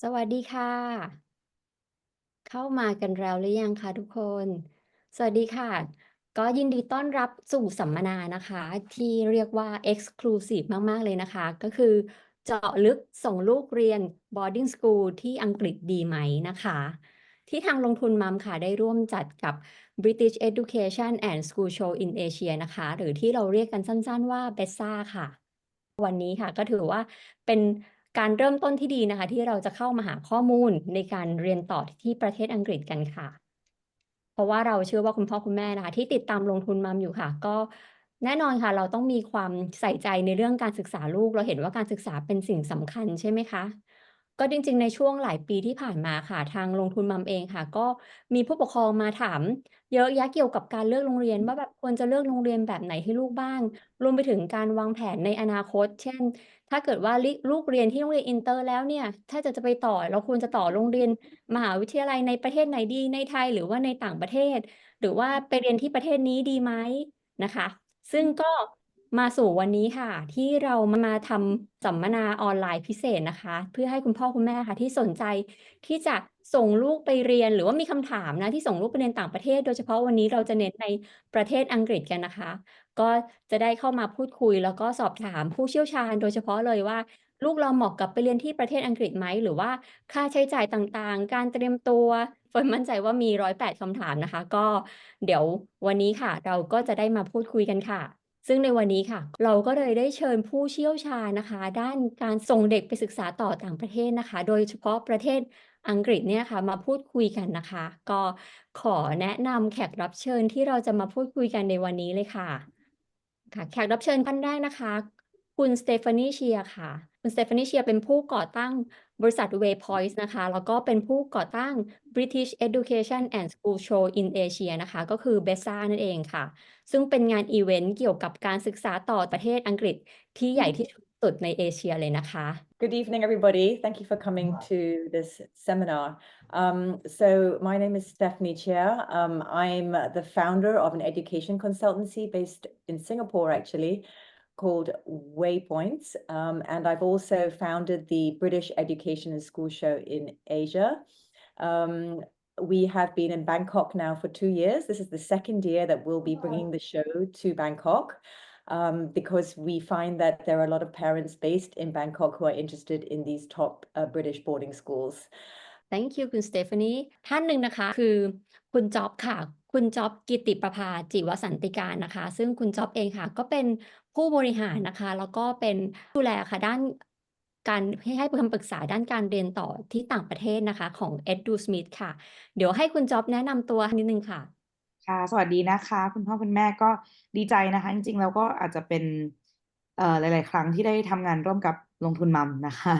สวัสดีค่ะ เข้ามากันแล้วหรือยังคะทุกคน สวัสดีค่ะ ก็ยินดีต้อนรับสู่สัมมนานะคะ ที่เรียกว่า Exclusive มากๆเลยนะคะ ก็คือเจาะลึกส่งลูกเรียน Boarding School ที่อังกฤษดีไหมนะคะ ที่ทางลงทุนมัมค่ะได้ร่วมจัดกับ British Education and School Show in Asia นะคะ หรือที่เราเรียกกันสั้นๆว่า BESSA ค่ะ วันนี้ค่ะก็ถือว่าเป็นการเริ่มต้นที่ดีนะคะที่เราจะเข้ามาหาข้อมูลในการเรียนต่อที่ประเทศอังกฤษกันค่ะเพราะว่าเราเชื่อว่าคุณพ่อคุณแม่นะคะที่ติดตามลงทุนมัมอยู่ค่ะก็แน่นอนค่ะเราต้องมีความใส่ใจในเรื่องการศึกษาลูกเราเห็นว่าการศึกษาเป็นสิ่งสำคัญใช่ไหมคะก็จริงๆในช่วงหลายปีที่ผ่านมาค่ะทางลงทุนมัมเองค่ะก็มีผู้ปกครองมาถามเยอะแยะเกี่ยวกับการเลือกโรงเรียนว่าแบบควรจะเลือกโรงเรียนแบบไหนให้ลูกบ้างรวมไปถึงการวางแผนในอนาคตเช่น ถ้าเกิดว่าลูกเรียนที่โรงเรียนอินเตอร์แล้วเนี่ยถ้าจะไปต่อเราควรจะต่อโรงเรียนมหาวิทยาลัยในประเทศไหนดีในไทยหรือว่าในต่างประเทศหรือว่าไปเรียนที่ประเทศนี้ดีไหมนะคะซึ่งก็มาสู่วันนี้ค่ะที่เรามาทำสัมมนาออนไลน์พิเศษนะคะเพื่อให้คุณพ่อคุณแม่ค่ะที่สนใจที่จะส่งลูกไปเรียนหรือว่ามีคำถามนะที่ส่งลูกไปเรียนต่างประเทศโดยเฉพาะวันนี้เราจะเน้นในประเทศอังกฤษกันนะคะ ก็จะได้เข้ามาพูดคุยแล้วก็สอบถามผู้เชี่ยวชาญโดยเฉพาะเลยว่าลูกเราเหมาะกับไปเรียนที่ประเทศอังกฤษไหมหรือว่าค่าใช้จ่ายต่างๆการเตรียมตัวเฟิร์นมั่นใจว่ามี108คำถามนะคะก็เดี๋ยววันนี้ค่ะเราก็จะได้มาพูดคุยกันค่ะซึ่งในวันนี้ค่ะเราก็เลยได้เชิญผู้เชี่ยวชาญนะคะด้านการส่งเด็กไปศึกษาต่อต่างประเทศนะคะโดยเฉพาะประเทศอังกฤษเนี่ยค่ะมาพูดคุยกันนะคะก็ขอแนะนำแขกรับเชิญที่เราจะมาพูดคุยกันในวันนี้เลยค่ะ ค่ะแขกรับเชิญท่านแรกนะคะคุณสเตฟานีเชียค่ะคุณสเตฟานีเชียเป็นผู้ก่อตั้งบริษัท Waypoints นะคะแล้วก็เป็นผู้ก่อตั้ง British Education and School Show in Asia นะคะก็คือ BESSA นั่นเองค่ะซึ่งเป็นงานอีเวนต์เกี่ยวกับการศึกษาต่อประเทศอังกฤษที่ใหญ่ที่สุดในเอเชียเลยนะคะ Good evening, everybody. Thank you for coming to this seminar. So my name is Stephanie Cheah. I'm the founder of an education consultancy based in Singapore, actually, called Waypoints. And I've also founded the British Education and School Show in Asia. We have been in Bangkok now for 2 years. This is the second year that we'll be bringing the show to Bangkok. Because we find that there are a lot of parents based in Bangkok who are interested in these top British boarding schools. Thank you คุณสเตฟานีท่านหนึ่งนะคะคือคุณจ๊อบค่ะคุณจ๊อบกิติประภาจิวสันติการนะคะซึ่งคุณจ๊อบเองค่ะก็เป็นผู้บริหารนะคะแล้วก็เป็นดูแลค่ะด้านการให้คำปรึกษาด้านการเรียนต่อที่ต่างประเทศนะคะของ EduSmith ค่ะเดี๋ยวให้คุณจ๊อบแนะนำตัวนิดนึงค่ะค่ะสวัสดีนะคะคุณพ่อคุณแม่ก็ดีใจนะคะจริงๆเราก็อาจจะเป็นหลายๆครั้งที่ได้ทำงานร่วมกับลงทุนมัมนะคะ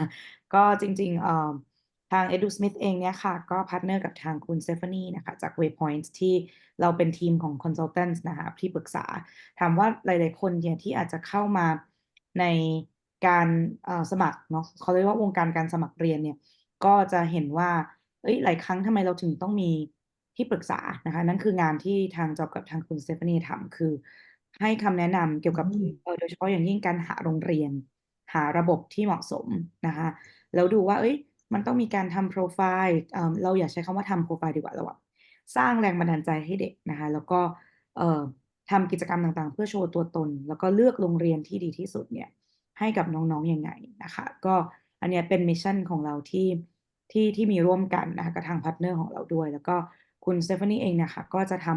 ก็จริงๆทาง EduSmith เองเนี่ยค่ะก็พาร์ทเนอร์กับทางคุณเซฟานีนะคะจาก Waypoints ที่เราเป็นทีมของ Consultants นะคะที่ปรึกษาถามว่าหลายๆคนเนี่ยที่อาจจะเข้ามาในการสมัครเนาะเขาเรียกว่าวงการการสมัครเรียนเนี่ยก็จะเห็นว่าหลายครั้งทำไมเราถึงต้องมีที่ปรึกษานะคะนั่นคืองานที่ทางจอบกับทางคุณสเตฟานีทำคือให้คำแนะนำเกี่ยวกับโดยเฉพาะอย่างยิ่งการหาโรงเรียนหาระบบที่เหมาะสมนะคะแล้วดูว่ามันต้องมีการทำโปรไฟล์เราอย่าใช้คำว่าทำโปรไฟล์ดีกว่าเราสร้างแรงบันดาลใจให้เด็กนะคะแล้วก็ทำกิจกรรมต่างๆเพื่อโชว์ตัวตนแล้วก็เลือกโรงเรียนที่ดีที่สุดเนี่ยให้กับน้องๆยังไงนะคะก็อันนี้เป็นมิชชั่นของเราที่มีร่วมกันนะคะกับทางพาร์ทเนอร์ของเราด้วยแล้วก็คุณสเตฟานีเองนะคะก็จะท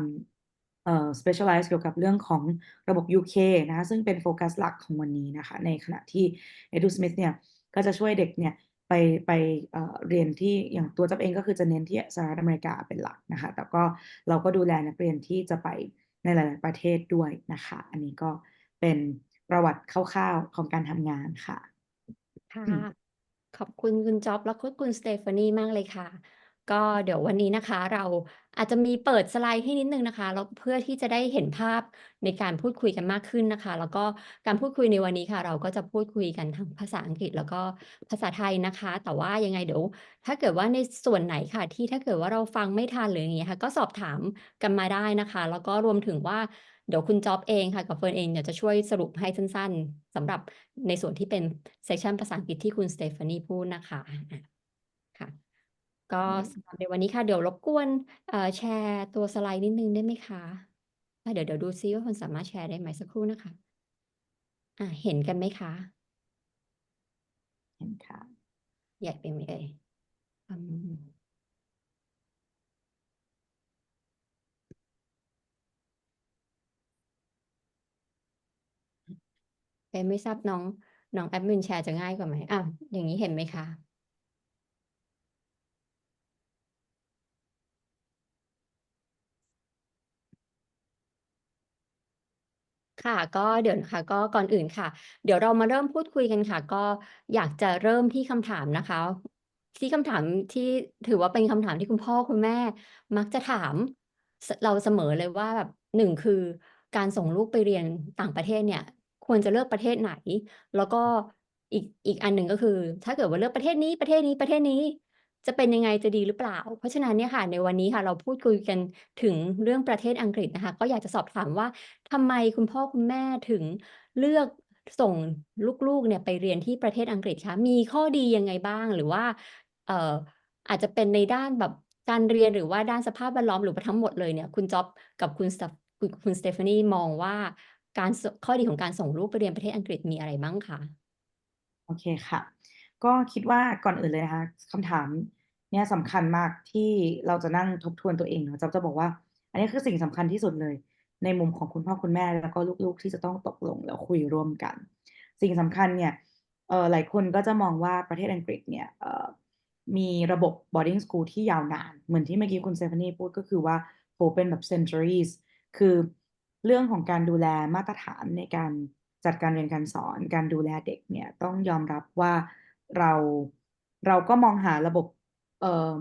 ำspecialize เกี่ยวกับเรื่องของระบบ UK นะคะซึ่งเป็นโฟกัสหลักของวันนี้นะคะในขณะที่ EduSmith เนี่ยก็จะช่วยเด็กเนี่ยไปเรียนที่อย่างตัวจับเองก็คือจะเน้นที่สหรัฐอเมริกาเป็นหลักนะคะแต่ก็เราก็ดูแลนักเรียนที่จะไปในหลายๆประเทศด้วยนะคะอันนี้ก็เป็นประวัติคร่าวๆของการทำงานค่ะค่ะขอบคุณคุณจ๊อบแล้วก็คุณสเตฟานีมากเลยค่ะก็เดี๋ยววันนี้นะคะเราอาจจะมีเปิดสไลด์ให้นิดนึงนะคะแล้วเพื่อที่จะได้เห็นภาพในการพูดคุยกันมากขึ้นนะคะแล้วก็การพูดคุยในวันนี้ค่ะเราก็จะพูดคุยกันทั้งภาษาอังกฤษแล้วก็ภาษาไทยนะคะแต่ว่ายังไงเดี๋ยวถ้าเกิดว่าในส่วนไหนค่ะที่ถ้าเกิดว่าเราฟังไม่ทันหรืออย่างเงี้ยค่ะก็สอบถามกันมาได้นะคะแล้วก็รวมถึงว่าเดี๋ยวคุณจ๊อบเองค่ะกับเฟิร์นเองเนี่ยจะช่วยสรุปให้สั้นๆสำหรับในส่วนที่เป็นเซสชันภาษาอังกฤษที่คุณสเตฟานีพูดนะคะ ก็สำหรับในวันนี้ค่ะเดี๋ยวรบกวนแชร์ตัวสไลด์นิดนึงได้ไหมคะเดี๋ยวดูซิว่าคนสามารถแชร์ได้ไหมสักครู่นะคะเห็นกันไหมคะ เห็นค่ะ ใหญ่ไปไหมเอ่ยอืมไม่ทราบน้องแอดมินแชร์จะง่ายกว่าไหมอย่างนี้เห็นไหมคะ ค่ะก็เดี๋ยวนะคะก็ก่อนอื่นค่ะเดี๋ยวเรามาเริ่มพูดคุยกันค่ะก็อยากจะเริ่มที่คำถามนะคะที่คำถามที่ถือว่าเป็นคำถามที่คุณพ่อคุณแม่มักจะถามเราเสมอเลยว่าแบบหนึ่งคือการส่งลูกไปเรียนต่างประเทศเนี่ยควรจะเลือกประเทศไหน แล้วก็อีกอันหนึ่งก็คือถ้าเกิดว่าเลือกประเทศนี้ประเทศนี้ประเทศนี้จะเป็นยังไงจะดีหรือเปล่าเพราะฉะนั้นเนี่ยค่ะในวันนี้ค่ะเราพูดคุยกันถึงเรื่องประเทศอังกฤษนะคะก็อยากจะสอบถามว่า ทำไมคุณพ่อคุณแม่ถึงเลือกส่งลูกๆเนี่ยไปเรียนที่ประเทศอังกฤษคะมีข้อดียังไงบ้างหรือว่าเอ่ออาจจะเป็นในด้านแบบการเรียนหรือว่าด้านสภาพแวดล้อมหรือว่าทั้งหมดเลยเนี่ยคุณจ๊อบกับคุณสเตฟานีมองว่าข้อดีของการส่งลูกไปเรียนประเทศอังกฤษมีอะไรบ้างคะโอเคค่ะ ก็คิดว่าก่อนอื่นเลยนะคะคำถามเนี่ยสำคัญมากที่เราจะนั่งทบทวนตัวเองเนาะจะบอกว่า อันนี้คือสิ่งสำคัญที่สุดเลย ในมุมของคุณพ่อคุณแม่แล้วก็ลูกๆที่จะต้องตกลงแล้วคุยร่วมกัน สิ่งสำคัญเนี่ยหลายคนก็จะมองว่าประเทศอังกฤษเนี่ยมีระบบ boarding school ที่ยาวนาน เหมือนที่เมื่อกี้คุณเซฟานี่พูดก็คือว่าโหเป็นแบบ centuries คือเรื่องของการดูแลมาตรฐานในการจัดการเรียนการสอนการดูแลเด็กเนี่ยต้องยอมรับว่าเราเราก็มองหาระบบเออ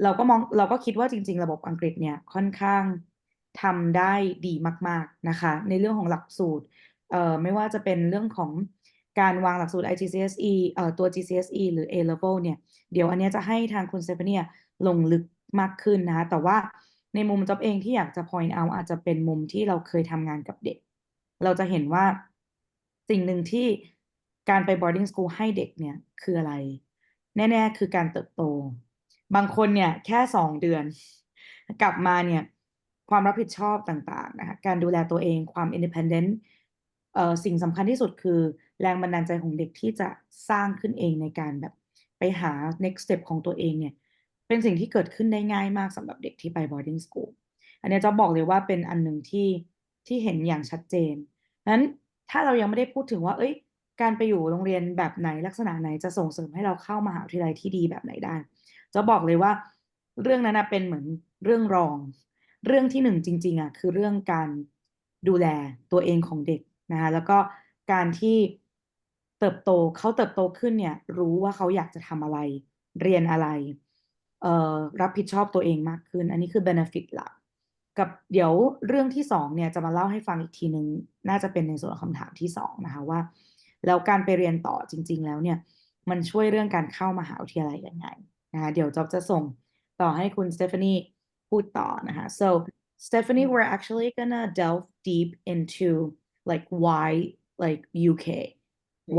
เราก็คิดว่าจริงๆระบบอังกฤษเนี่ยค่อนข้างทำได้ดีมากๆนะคะในเรื่องของหลักสูตรไม่ว่าจะเป็นเรื่องของการวางหลักสูตร IGCSE ตัว GCSE หรือ A level เนี่ยเดี๋ยวอันนี้จะให้ทางคุณเซฟานี่ลงลึกมากขึ้นนะคะแต่ว่าในมุมจ๊อบเองที่อยากจะ point out อาจจะเป็นมุมที่เราเคยทำงานกับเด็กเราจะเห็นว่าสิ่งหนึ่งที่การไป boarding school ให้เด็กเนี่ยคืออะไรแน่ๆคือการเติบโตบางคนเนี่ยแค่2 เดือนกลับมาเนี่ยความรับผิดชอบต่างๆนะคะการดูแลตัวเองความ independent สิ่งสำคัญที่สุดคือแรงบันดาลใจของเด็กที่จะสร้างขึ้นเองในการแบบไปหา next step ของตัวเองเนี่ยเป็นสิ่งที่เกิดขึ้นได้ง่ายมากสำหรับเด็กที่ไป boarding school อันนี้จะบอกเลยว่าเป็นอันหนึ่งที่เห็นอย่างชัดเจนนั้นถ้าเรายังไม่ได้พูดถึงว่าเอ้ยการไปอยู่โรงเรียนแบบไหนลักษณะไหนจะส่งเสริมให้เราเข้ามหาวิทยาลัยที่ดีแบบไหนได้จะบอกเลยว่าเรื่องนั้นเป็นเหมือนเรื่องรองเรื่องที่หนึ่งจริงๆคือเรื่องการดูแลตัวเองของเด็กนะคะแล้วก็การที่เขาเติบโตขึ้นเนี่ยรู้ว่าเขาอยากจะทำอะไรเรียนอะไรรับผิดชอบตัวเองมากขึ้นอันนี้คือ benefit หลักกับเดี๋ยวเรื่องที่2เนี่ยจะมาเล่าให้ฟังอีกทีนึงน่าจะเป็นในส่วนของคำถามที่2นะคะว่าแล้วการไปเรียนต่อจริงๆแล้วเนี่ยมันช่วยเรื่องการเข้ามหาวิทยาลัยยังไงนะคะเดี๋ยวจ๊อบจะส่งต่อให้คุณ Stephanie พูดต่อนะคะ so Stephanie we're actually gonna delve deep into like why like UK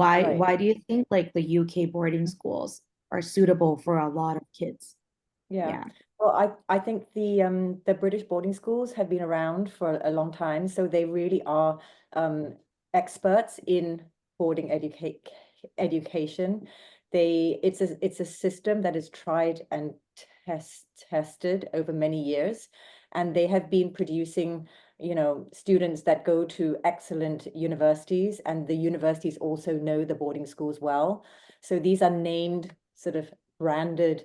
Right. why do you think like the UK boarding schools are suitable for a lot of kids Yeah. yeah Well, I think the British boarding schools have been around for a long time, so they really are experts in boarding education. It's a system that is tried and tested over many years, and they have been producing, students that go to excellent universities, and the universities also know the boarding schools well. So these are named sort of branded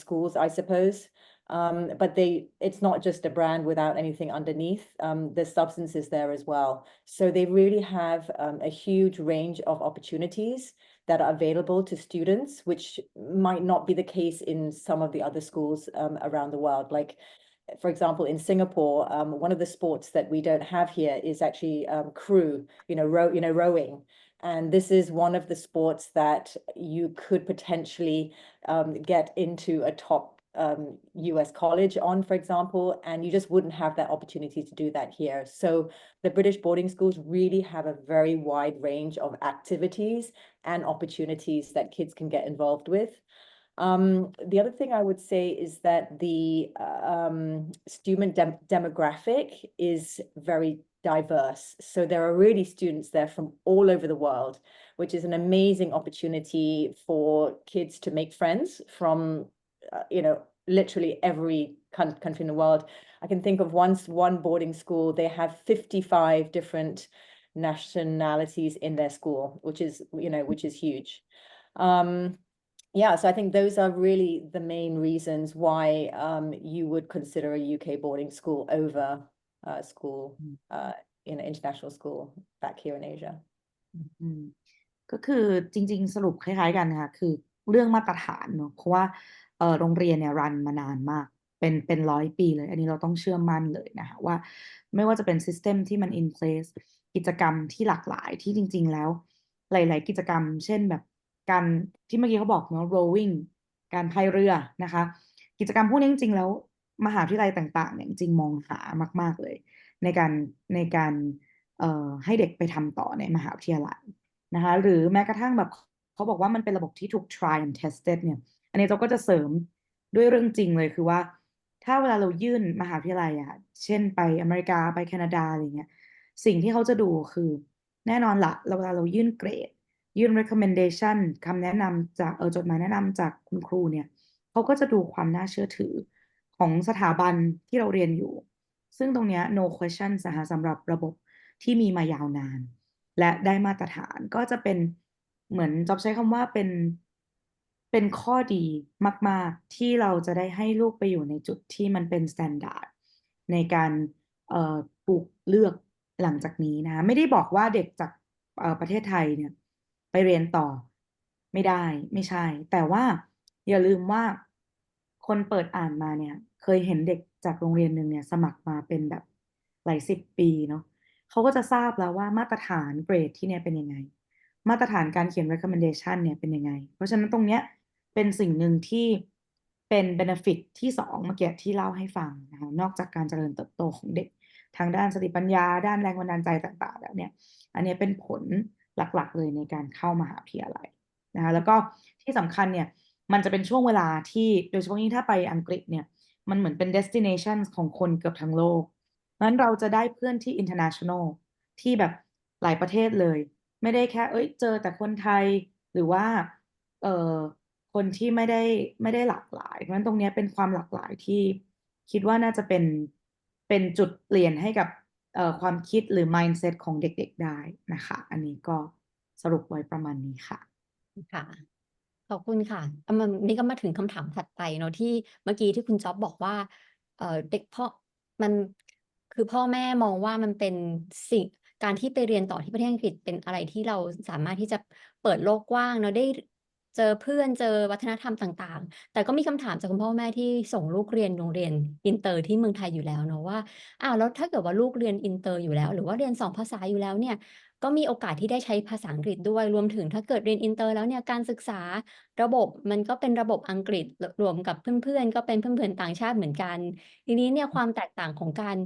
schools, I suppose. But it's not just a brand without anything underneath. The substance is there as well. So they really have a huge range of opportunities that are available to students, which might not be the case in some of the other schools around the world. Like, for example, in Singapore, one of the sports that we don't have here is actually crew, rowing. And this is one of the sports that you could potentially get into a top US college on, for example, and you just wouldn't have that opportunity to do that here. So the British boarding schools really have a very wide range of activities and opportunities that kids can get involved with. The other thing I would say is that the student demographic is very diverse. So there are really students there from all over the world, which is an amazing opportunity for kids to make friends from, literally every country in the world. I can think of one boarding school, they have 55 different nationalities in their school, which is huge. Yeah, so I think those are really the main reasons why you would consider a UK boarding school over school international school back here in Asia. อืมก็คือจริงๆสรุปคล้ายๆกันค่ะคือเรื่องมาตรฐานเนอะเพราะว่าโรงเรียนเนี่ยรันมานานมากเป็น100 ปีเลยอันนี้เราต้องเชื่อมั่นเลยนะคะว่าไม่ว่าจะเป็นซิสเต็มที่มัน in place กิจกรรมที่หลากหลายที่จริงๆแล้วหลายๆกิจกรรมเช่นแบบการที่เมื่อกี้เขาบอกเนาะ rowing การพายเรือนะคะกิจกรรมพวกนี้จริงๆแล้วมหาวิทยาลัยต่างๆเนี่ยจริงๆมองหามากๆเลยในการให้เด็กไปทำต่อในมหาวิทยาลัยนะคะหรือแม้กระทั่งแบบเขาบอกว่ามันเป็นระบบที่ถูก try and tested เนี่ยอันนี้เราก็จะเสริมด้วยเรื่องจริงเลยคือว่าถ้าเวลาเรายื่นมหาวิทยาลัยอะเช่นไปอเมริกาไปแคนาดาอะไรเงี้ยสิ่งที่เขาจะดูคือแน่นอนละเวลาเรายื่นเกรดยื่น recommendation คำแนะนำจากจดหมายแนะนำจากคุณครูเนี่ยเขาก็จะดูความน่าเชื่อถือของสถาบันที่เราเรียนอยู่ซึ่งตรงเนี้ย no question นะคะสำหรับระบบที่มีมายาวนานและได้มาตรฐานก็จะเป็นเหมือนจอบใช้คำว่าเป็นข้อดีมากๆที่เราจะได้ให้ลูกไปอยู่ในจุดที่มันเป็นสแตนดาร์ดในการถูกเลือกหลังจากนี้นะไม่ได้บอกว่าเด็กจากประเทศไทยเนี่ยไปเรียนต่อไม่ได้ไม่ใช่แต่ว่าอย่าลืมว่าคนเปิดอ่านมาเนี่ยเคยเห็นเด็กจากโรงเรียนหนึ่งเนี่ยสมัครมาเป็นแบบหลาย10 ปีเนาะเขาก็จะทราบแล้วว่ามาตรฐานเกรดที่เนี่ยเป็นยังไงมาตรฐานการเขียน recommendation เนี่ยเป็นยังไงเพราะฉะนั้นตรงเนี้ยเป็นสิ่งหนึ่งที่เป็น benefit ที่2เมื่อกี้ที่เล่าให้ฟังนะคะนอกจากการเจริญเติบโตของเด็กทางด้านสติปัญญาด้านแรงบันดาลใจต่างๆแล้วเนี่ยอันนี้เป็นผลหลักๆเลยในการเข้ามหาวิทยาลัยนะคะแล้วก็ที่สำคัญเนี่ยมันจะเป็นช่วงเวลาที่โดยเฉพาะยิ่งถ้าไปอังกฤษเนี่ยมันเหมือนเป็น destination ของคนเกือบทั้งโลกเพราะฉะนั้นเราจะได้เพื่อนที่ international ที่แบบหลายประเทศเลยไม่ได้แค่เจอแต่คนไทยหรือว่าคนที่ไม่ได้หลากหลายเพราะฉะนั้นตรงนี้เป็นความหลากหลายที่คิดว่าน่าจะเป็นจุดเปลี่ยนให้กับความคิดหรือ mindset ของเด็กๆได้นะคะอันนี้ก็สรุปไว้ประมาณนี้ค่ะค่ะขอบคุณค่ะนี่ก็มาถึงคำถามถัดไปเนาะที่เมื่อกี้ที่คุณจ๊อบบอกว่าเด็กมันคือพ่อแม่มองว่ามันเป็นสิ่งการที่ไปเรียนต่อที่ประเทศอังกฤษเป็นอะไรที่เราสามารถที่จะเปิดโลกกว้างเนาะได้เจอเพื่อนเจอวัฒนธรรมต่างๆแต่ก็มีคำถามจากคุณพ่อแม่ที่ส่งลูกเรียนโรงเรียนอินเตอร์ที่เมืองไทยอยู่แล้วเนาะว่าแล้วถ้าเกิดว่าลูกเรียนอินเตอร์อยู่แล้วหรือว่าเรียน2 ภาษาอยู่แล้วเนี่ยก็มีโอกาสที่ได้ใช้ภาษาอังกฤษด้วยรวมถึงถ้าเกิดเรียนอินเตอร์แล้วเนี่ยการศึกษาระบบมันก็เป็นระบบอังกฤษรวมกับเพื่อนๆก็เป็นเพื่อนๆต่างชาติเหมือนกันทีนี้เนี่ยความแตกต่างของการ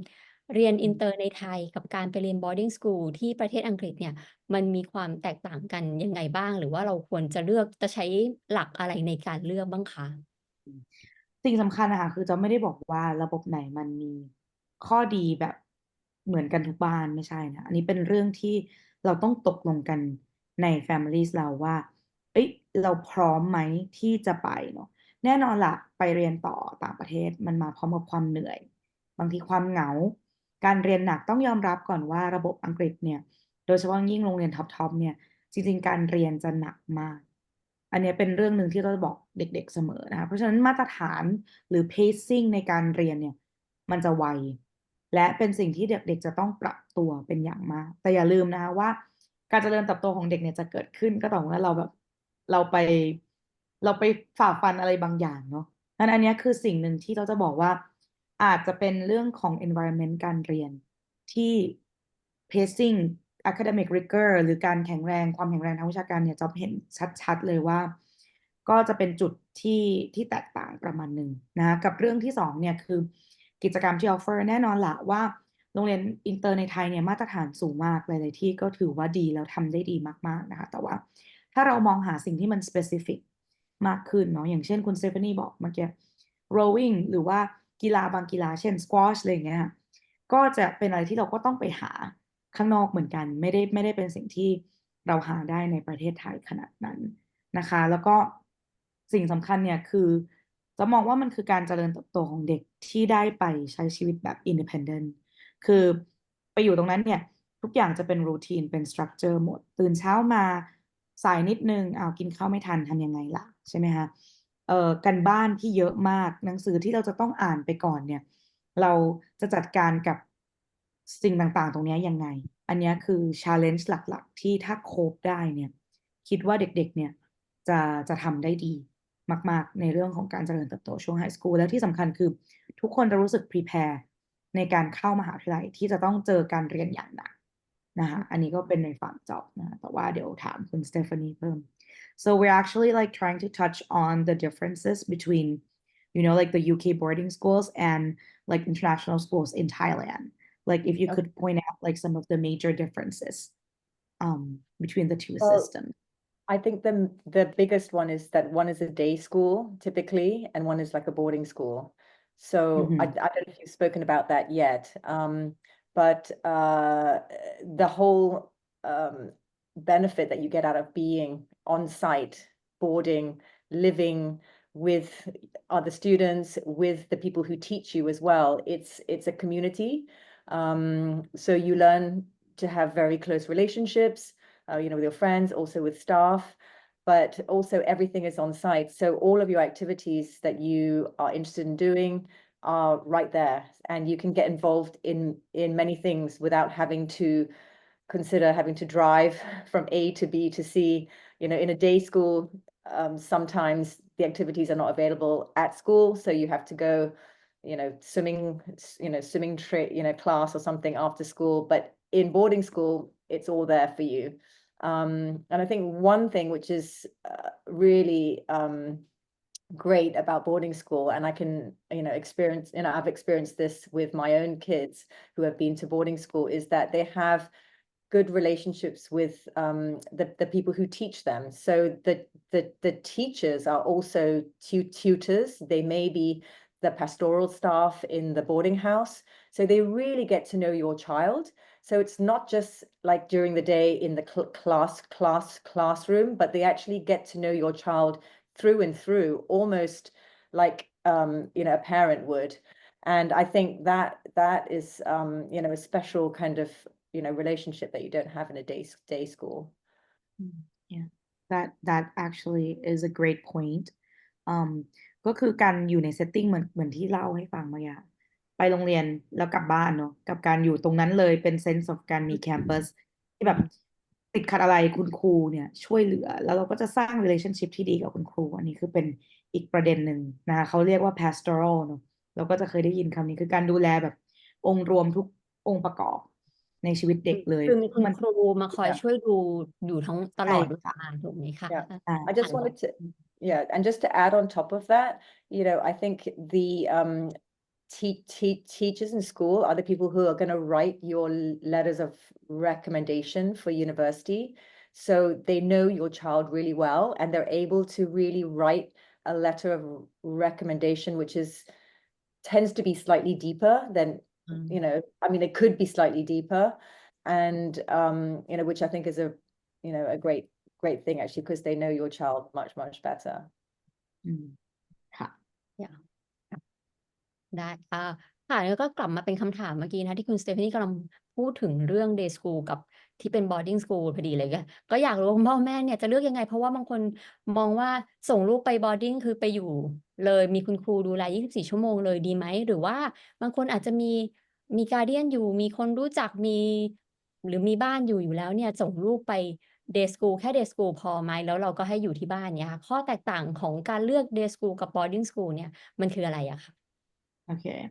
เรียนอินเตอร์ในไทยกับการไปเรียน boarding school ที่ประเทศอังกฤษเนี่ยมันมีความแตกต่างกันยังไงบ้างหรือว่าเราควรจะเลือกจะใช้หลักอะไรในการเลือกบ้างคะสิ่งสำคัญนะคะคือจะไม่ได้บอกว่าระบบไหนมันมีข้อดีแบบเหมือนกันทุกบ้านไม่ใช่นะอันนี้เป็นเรื่องที่เราต้องตกลงกันใน families เราว่าเราพร้อมไหมที่จะไปเนาะแน่นอนละไปเรียนต่อต่างประเทศมันมาพร้อมกับความเหนื่อยบางทีความเหงาการเรียนหนักต้องยอมรับก่อนว่าระบบอังกฤษเนี่ยโดยเฉพาะยิ่งโรงเรียนท็อปเนี่ยจริงๆการเรียนจะหนักมากอันนี้เป็นเรื่องหนึ่งที่เราจะบอกเด็กๆเสมอนะคะเพราะฉะนั้นมาตรฐานหรือ pacing ในการเรียนเนี่ยมันจะไวและเป็นสิ่งที่เด็กๆจะต้องปรับตัวเป็นอย่างมากแต่อย่าลืมนะคะว่าการเจริญเติบโตของเด็กเนี่ยจะเกิดขึ้นก็ต่อเมื่อเราไปฝ่าฟันอะไรบางอย่างเนาะนั้นอันนี้คือสิ่งหนึ่งที่เราจะบอกว่าอาจจะเป็นเรื่องของ environment การเรียนที่ pacing academic rigor หรือการความแข็งแรงทางวิชาการเนี่ยจะเห็นชัดๆเลยว่าก็จะเป็นจุดที่แตกต่างประมาณหนึ่งนะกับเรื่องที่2เนี่ยคือกิจกรรมที่ offer แน่นอนละว่าโรงเรียนอินเตอร์ในไทยเนี่ยมาตรฐานสูงมากหลายๆที่ก็ถือว่าดีแล้วทำได้ดีมากๆนะคะแต่ว่าถ้าเรามองหาสิ่งที่มัน specific มากขึ้นเนาะอย่างเช่นคุณสเตฟานีบอกเมื่อกี้ rowing หรือว่ากีฬาบางกีฬาเช่น squash อะไรอย่างเงี้ยก็จะเป็นอะไรที่เราก็ต้องไปหาข้างนอกเหมือนกันไม่ได้เป็นสิ่งที่เราหาได้ในประเทศไทยขนาดนั้นนะคะแล้วก็สิ่งสำคัญเนี่ยคือจะมองว่ามันคือการเจริญเติบโตของเด็กที่ได้ไปใช้ชีวิตแบบ independent คือไปอยู่ตรงนั้นเนี่ยทุกอย่างจะเป็นรูทีนเป็นสตรัคเจอร์หมดตื่นเช้ามาสายนิดนึงกินข้าวไม่ทันทำยังไงล่ะใช่ไหมคะกันบ้านที่เยอะมากหนังสือที่เราจะต้องอ่านไปก่อนเนี่ยเราจะจัดการกับสิ่งต่างๆตรงนี้ยังไงอันนี้คือ challenge หลักๆที่ถ้าโคฟได้เนี่ยคิดว่าเด็กๆเนี่ยจะทำได้ดีมากๆในเรื่องของการเจริญเติบโตช่วงไฮสคูลแล้วที่สำคัญคือทุกคนจะรู้สึก prepare ในการเข้ามหาวิทยาลัยที่จะต้องเจอการเรียนอย่างหนักนะคะอันนี้ก็เป็นในฝั่งจ็อบนะแต่ว่าเดี๋ยวถามคุณสเตฟานีเพิ่ม So we're actually like trying to touch on the differences between like the UK boarding schools and like international schools in Thailand like if you could point out like some of the major differences between the two systems I think the biggest one is that one is a day school typically and one is like a boarding school. So I don't know if you've spoken about that yet, but the whole benefit that you get out of being on site, boarding, living with other students, with the people who teach you as well. It's a community. So you learn to have very close relationships. With your friends, also with staff, but also everything is on site. So all of your activities that you are interested in doing are right there, and you can get involved in many things without having to consider having to drive from A to B to C. In a day school, sometimes the activities are not available at school, so you have to go, swimming class or something after school. But in boarding school, it's all there for you. And I think one thing which is really great about boarding school, and I can experience, I've experienced this with my own kids who have been to boarding school, is that they have good relationships with the people who teach them. So the teachers are also tutors. They may be the pastoral staff in the boarding house. So they really get to know your child. So it's not just like during the day in the classroom, but they actually get to know your child through and through, almost like a parent would. And I think that is a special kind of relationship that you don't have in a day school. Yeah, that actually is a great point. ก็คือการอยู่ในเซตติ้งเหมือนที่เล่าให้ฟังเมื่อกี้ไปโรงเรียนแล้วกลับบ้านเนาะกับการอยู่ตรงนั้นเลยเป็น sense of การมี campus ที่แบบติดขัดอะไรคุณครูเนี่ยช่วยเหลือแล้วเราก็จะสร้าง relationship ที่ดีกับคุณครูอันนี้คือเป็นอีกประเด็นหนึ่งนะคะเขาเรียกว่า pastoral เนาะเราก็จะเคยได้ยินคำนี้คือการดูแลแบบองค์รวมทุกองค์ประกอบในชีวิตเด็กเลย คือมีคุณครูมาคอยช่วยดูอยู่ทั้งตลอดเวลาถูกไหมคะ I just wanted to and just to add on top of that, I think the teachers in school are the people who are going to write your letters of recommendation for university. So they know your child really well, and they're able to really write a letter of recommendation, which tends to be slightly deeper than, it could be slightly deeper. And, which I think is a great thing actually, because they know your child much, much better. ค่ะ ได้ค่ะแล้วก็กลับมาเป็นคำถามเมื่อกี้นะที่คุณสเตฟานีกำลังพูดถึงเรื่อง day school กับที่เป็น boarding school พอดีเลยก็อยากรู้ว่าพ่อแม่เนี่ยจะเลือกยังไงเพราะว่าบางคนมองว่าส่งลูกไป boarding คือไปอยู่เลยมีคุณครูดูแล24 ชั่วโมงเลยดีไหมหรือว่าบางคนอาจจะมีการเดียนอยู่มีคนรู้จักหรือมีบ้านอยู่แล้วเนี่ยส่งลูกไป day school แค่ day school พอไหมแล้วเราก็ให้อยู่ที่บ้านเนี่ยค่ะข้อแตกต่างของการเลือก day school กับ boarding school เนี่ยมันคืออะไรอะคะOkay.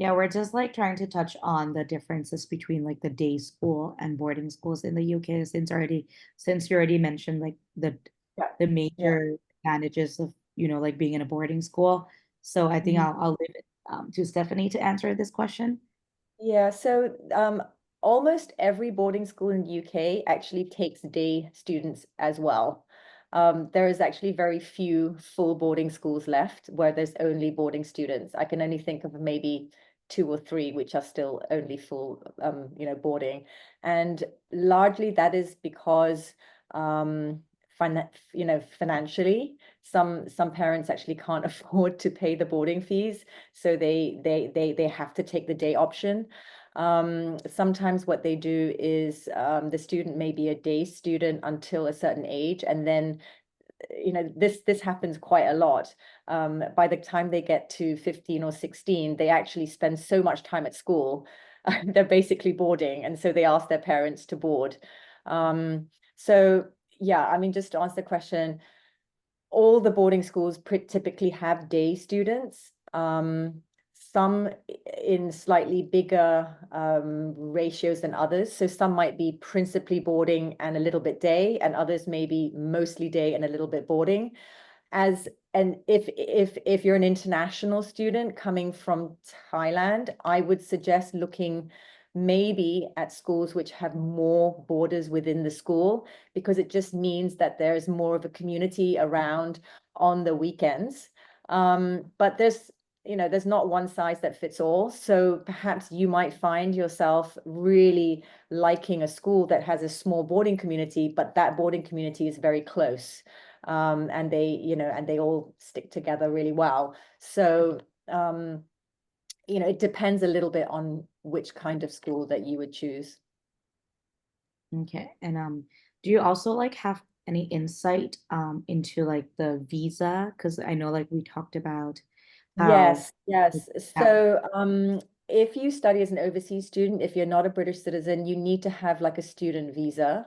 Yeah, we're just like trying to touch on the differences between like the day school and boarding schools in the UK since you already mentioned like the major advantages of like being in a boarding school. So I think I'll leave it to Stephanie to answer this question. Yeah, so almost every boarding school in the UK actually takes day students as well. there is actually very few full boarding schools left where there's only boarding students. I can only think of maybe 2 or 3 which are still only full, boarding. And largely that is because, financially, some parents actually can't afford to pay the boarding fees, so they have to take the day option. Sometimes what they do is the student may be a day student until a certain age, and then this happens quite a lot. By the time they get to 15 or 16, they actually spend so much time at school. They're basically boarding, and so they ask their parents to board. So yeah, I mean, just to answer the question, all the boarding schools typically have day students. Some in slightly bigger ratios than others. So some might be principally boarding and a little bit day, and others may be mostly day and a little bit boarding. And if you're an international student coming from Thailand, I would suggest looking maybe at schools which have more boarders within the school, because it just means that there's more of a community around on the weekends. But there's not one size that fits all. So perhaps you might find yourself really liking a school that has a small boarding community, but that boarding community is very close. And they all stick together really well. So, it depends a little bit on which kind of school that you would choose. Okay. And do you also have any insight into the visa? Because I know we talked about how Yes. So if you study as an overseas student, if you're not a British citizen, you need to have a student visa.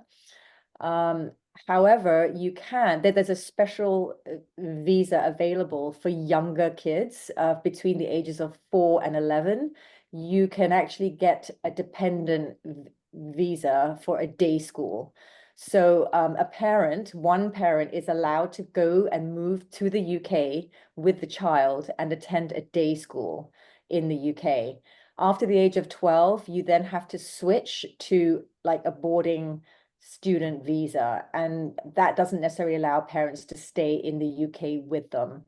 However, there's a special visa available for younger kids between the ages of 4 and 11. You can actually get a dependent visa for a day school. So one parent is allowed to go and move to the UK with the child and attend a day school in the UK. After the age of 12, you then have to switch to a boarding student visa, and that doesn't necessarily allow parents to stay in the UK with them.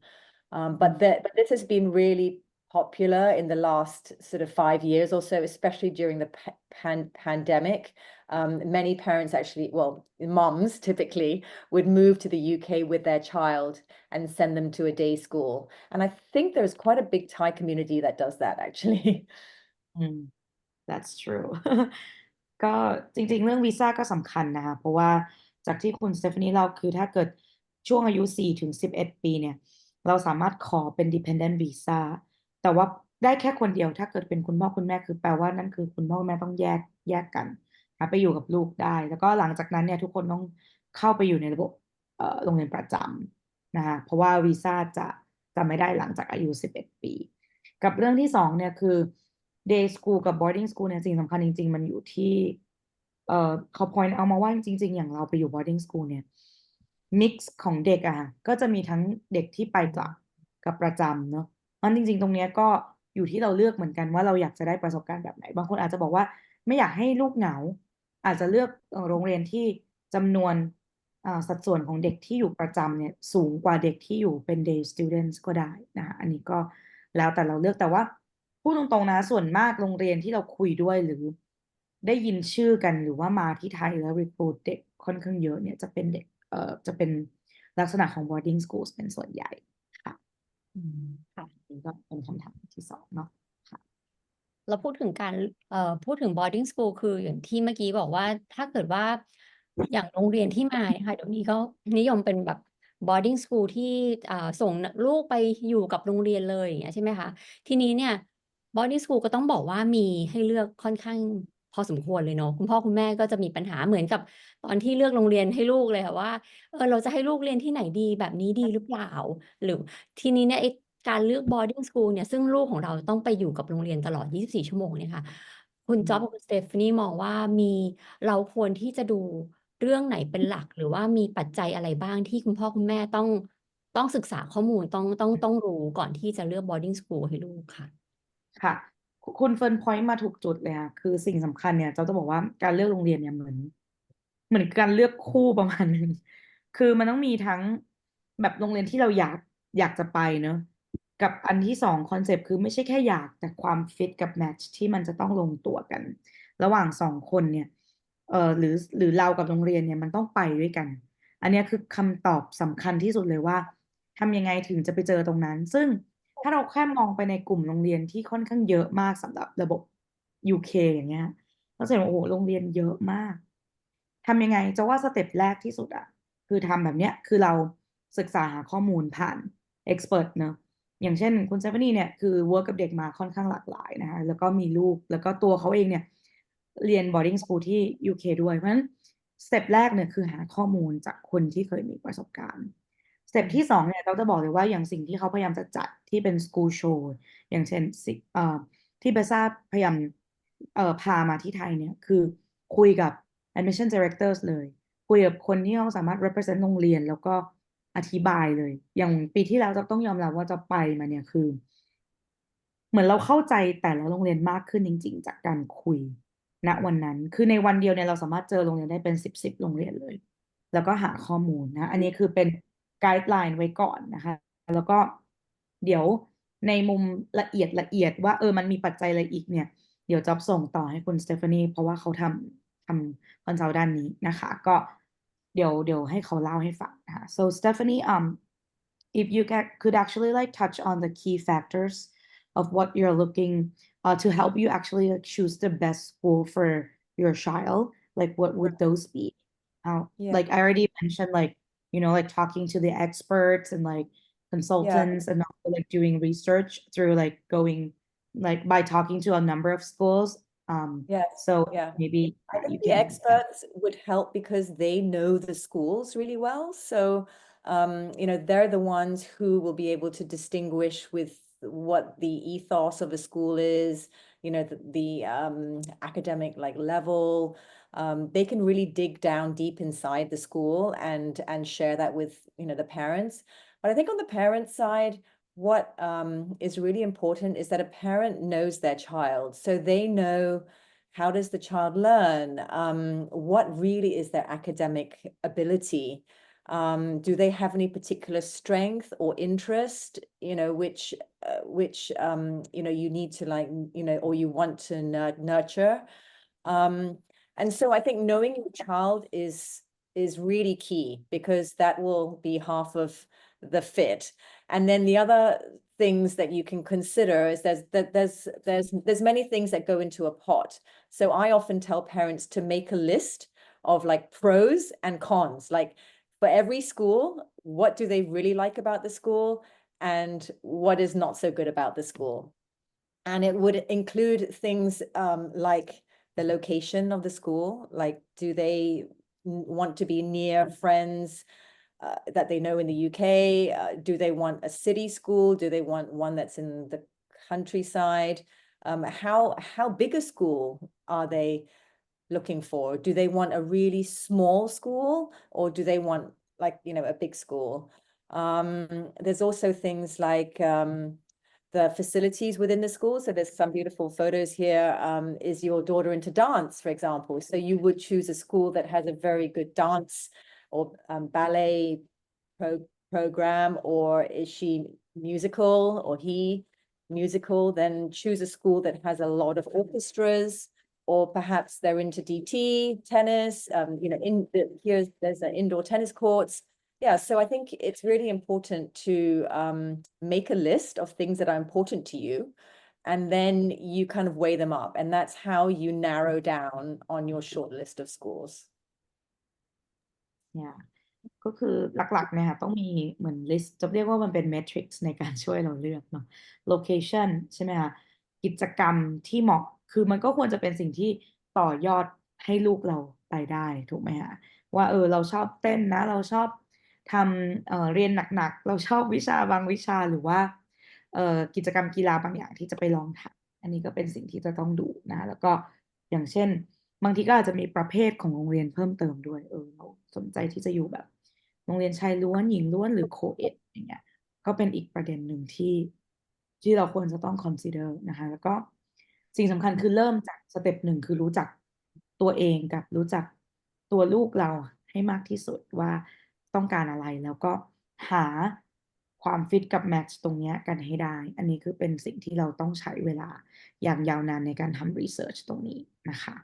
But this has been really popular in the last sort of 5 years or so, especially during the pandemic. Many parents actually, well, mums typically would move to the UK with their child and send them to a day school. And I think there's quite a big Thai community that does that actually. That's true ก็จริงๆเรื่องวีซ่าก็สำคัญนะคะเพราะว่าจากที่คุณสเตฟานีเล่าคือถ้าเกิดช่วงอายุ4 ถึง 11 ปีเนี่ยเราสามารถขอเป็น dependent visa แต่ว่าได้แค่คนเดียวถ้าเกิดเป็นคุณพ่อคุณแม่คือแปลว่านั่นคือคุณพ่อคุณแม่ต้องแยกกันไปอยู่กับลูกได้แล้วก็หลังจากนั้นเนี่ยทุกคนต้องเข้าไปอยู่ในระบบโรงเรียนประจำนะคะเพราะว่าวีซ่าจะไม่ได้หลังจากอายุ11 ปีกับเรื่องที่2เนี่ยคือ day school กับ boarding school เนี่ยสิ่งสำคัญจริงๆมันอยู่ที่เขา point เอามาว่าจริงๆอย่างเราไปอยู่ boarding school เนี่ย mix ของเด็กก็จะมีทั้งเด็กที่ไปกลับกับประจำเนาะเพราะจริงๆตรงนี้ก็อยู่ที่เราเลือกเหมือนกันว่าเราอยากจะได้ประสบการณ์แบบไหนบางคนอาจจะบอกว่าไม่อยากให้ลูกเหงาอาจจะเลือกโรงเรียนที่จำนวนสัดส่วนของเด็กที่อยู่ประจำเนี่ยสูงกว่าเด็กที่อยู่เป็น day students ก็ได้นะคะอันนี้ก็แล้วแต่เราเลือกแต่ว่าพูดตรงๆนะส่วนมากโรงเรียนที่เราคุยด้วยหรือได้ยินชื่อกันหรือว่ามาที่ไทยแล้ว recruit เด็กค่อนข้างเยอะเนี่ยจะเป็นเด็กจะเป็นลักษณะของ boarding schools เป็นส่วนใหญ่ค่ะนี่ก็เป็นคำถามที่2เนาะค่ะเราพูดถึงboarding school คืออย่างที่เมื่อกี้บอกว่าถ้าเกิดว่าอย่างโรงเรียนที่มาค่ะเดี๋ยวนี้ก็นิยมเป็นแบบ boarding school ที่ส่งลูกไปอยู่กับโรงเรียนเลยอย่างเงี้ยใช่ไหมคะทีนี้เนี่ย boarding school ก็ต้องบอกว่ามีให้เลือกค่อนข้างพอสมควรเลยเนาะคุณพ่อคุณแม่ก็จะมีปัญหาเหมือนกับตอนที่เลือกโรงเรียนให้ลูกเลยค่ะว่าเราจะให้ลูกเรียนที่ไหนดีแบบนี้ดีหรือเปล่าหรือทีนี้เนี่ยการเลือก boarding school เนี่ยซึ่งลูกของเราต้องไปอยู่กับโรงเรียนตลอด 24 ชั่วโมงเนี่ยค่ะคุณจ๊อบกับคุณสเตฟานี่มองว่าเราควรที่จะดูเรื่องไหนเป็นหลักหรือว่ามีปัจจัยอะไรบ้างที่คุณพ่อคุณแม่ต้องศึกษาข้อมูลต้องรู้ก่อนที่จะเลือก boarding school ให้ลูกค่ะค่ะคุณเฟิร์นพอยต์มาถูกจุดเลยค่ะคือสิ่งสำคัญเนี่ยจะบอกว่าการเลือกโรงเรียนเนี่ยเหมือนการเลือกคู่ประมาณนึง คือมันต้องมีทั้งแบบโรงเรียนที่เราอยากจะไปเนอะกับอันที่สองคอนเซปต์คือไม่ใช่แค่อยากแต่ความฟิตกับแมทช์ที่มันจะต้องลงตัวกัน ระหว่างสองคนเนี่ยหรือเรากับโรงเรียนเนี่ยมันต้องไปด้วยกัน อันเนี้ยคือคำตอบสำคัญที่สุดเลยว่าทำยังไงถึงจะไปเจอตรงนั้น ซึ่งถ้าเราแค่มองไปในกลุ่มโรงเรียนที่ค่อนข้างเยอะมากสำหรับระบบ UK อย่างเงี้ยเราจะเห็นว่าโอ้โหโรงเรียนเยอะมากทำยังไงจะว่าสเต็ปแรกที่สุดอะคือทำแบบเนี้ยคือเราศึกษาหาข้อมูลผ่านเอ็กซ์เพรสเนอะอย่างเช่นคุณเซฟานี่เนี่ยคือเวิร์กกับเด็กมาค่อนข้างหลากหลายนะคะแล้วก็มีลูกแล้วก็ตัวเขาเองเนี่ยเรียน boarding school ที่ UK ด้วยเพราะฉะนั้นสเต็ปแรกเนี่ยคือหาข้อมูลจากคนที่เคยมีประสบการณ์สเต็ปที่สองเนี่ยเราจะบอกเลยว่าอย่างสิ่งที่เขาพยายามจะจัดที่เป็น school show อย่างเช่นที่เบซ่าพยายามพามาที่ไทยเนี่ยคือคุยกับ admission directors เลยคุยกับคนที่เขาสามารถ represent โรงเรียนแล้วก็อธิบายเลยอย่างปีที่แล้วจะต้องยอมรับว่าจะไปมาเนี่ยคือเหมือนเราเข้าใจแต่ละโรงเรียนมากขึ้นจริงๆจากการคุยณวันนั้นคือในวันเดียวเนี่ยเราสามารถเจอโรงเรียนได้เป็นสิบโรงเรียนเลยแล้วก็หาข้อมูลนะอันนี้คือเป็นไกด์ไลน์ไว้ก่อนนะคะแล้วก็เดี๋ยวในมุมละเอียดว่ามันมีปัจจัยอะไรอีกเนี่ยเดี๋ยวจะส่งต่อให้คุณสเตฟานีเพราะว่าเขาทำคอนซัลท์ด้านนี้นะคะก็เดี๋ยวให้เขาเล่าให้ฟังนะคะ so Stephanie if you could actually like touch on the key factors of what you're looking to help you actually like, choose the best school for your child like what would those be like I already mentioned like like talking to the experts and like consultants and also like doing research through like going like by talking to a number of schools so maybe I think you the can experts would help because they know the schools really well. So, they're the ones who will be able to distinguish with what the ethos of a school is, the academic like level. They can really dig down deep inside the school and share that with, the parents. But I think on the parent side, what is really important is that a parent knows their child. So they know how does the child learn? What really is their academic ability? Do they have any particular strength or interest, which you need to like, or you want to nurture? And so I think knowing your child is really key because that will be half of the fit. And then the other things that you can consider is there's many things that go into a pot. So I often tell parents to make a list of like pros and cons, like for every school, what do they really like about the school and what is not so good about the school. And it would include things like the location of the school, like do they want to be near friends that they know in the UK? Do they want a city school? Do they want one that's in the countryside? How big a school are they looking for? Do they want a really small school or do they want like, a big school? There's also things like the facilities within the school. So there's some beautiful photos here. Is your daughter into dance, for example? So you would choose a school that has a very good dance or ballet program, or is she musical or he musical? Then choose a school that has a lot of orchestras, or perhaps they're into DT, tennis, there's an indoor tennis courts. Yeah, so I think it's really important to make a list of things that are important to you, and then you kind of weigh them up, and that's how you narrow down on your short list of schools. Yeah ก็คือหลักๆเนี่ยค่ะต้องมีเหมือน list จะเรียกว่ามันเป็น matrix ในการช่วยเราเลือกเนาะ location ใช่ไหมคะกิจกรรมที่เหมาะคือมันก็ควรจะเป็นสิ่งที่ต่อยอดให้ลูกเราไปได้ถูกไหมคะว่าเราชอบเต้นนะเราชอบทำเรียนหนักๆเราชอบบางวิชาหรือว่ากิจกรรมกีฬาบางอย่างที่จะไปลองทำอันนี้ก็เป็นสิ่งที่จะต้องดูนะแล้วก็อย่างเช่นบางทีก็อาจจะมีประเภทของโรงเรียนเพิ่มเติมด้วยเราสนใจที่จะอยู่แบบโรงเรียนชายล้วนหญิงล้วนหรือโคเอดอย่างเงี้ยก็เป็นอีกประเด็นหนึ่งที่เราควรจะต้อง consider นะคะแล้วก็สิ่งสำคัญคือเริ่มจากสเต็ปหนึ่งคือรู้จักตัวเองกับรู้จักตัวลูกเราให้มากที่สุดว่า ต้องการอะไรแล้วก็หาความฟิตกับแมทช์ตรงเนี้ยกันให้ได้อันนี้คือเป็นสิ่งที่เราต้องใช้เวลาอย่างยาวนานในการทำรีเสิร์ชตรงนี้นะคะ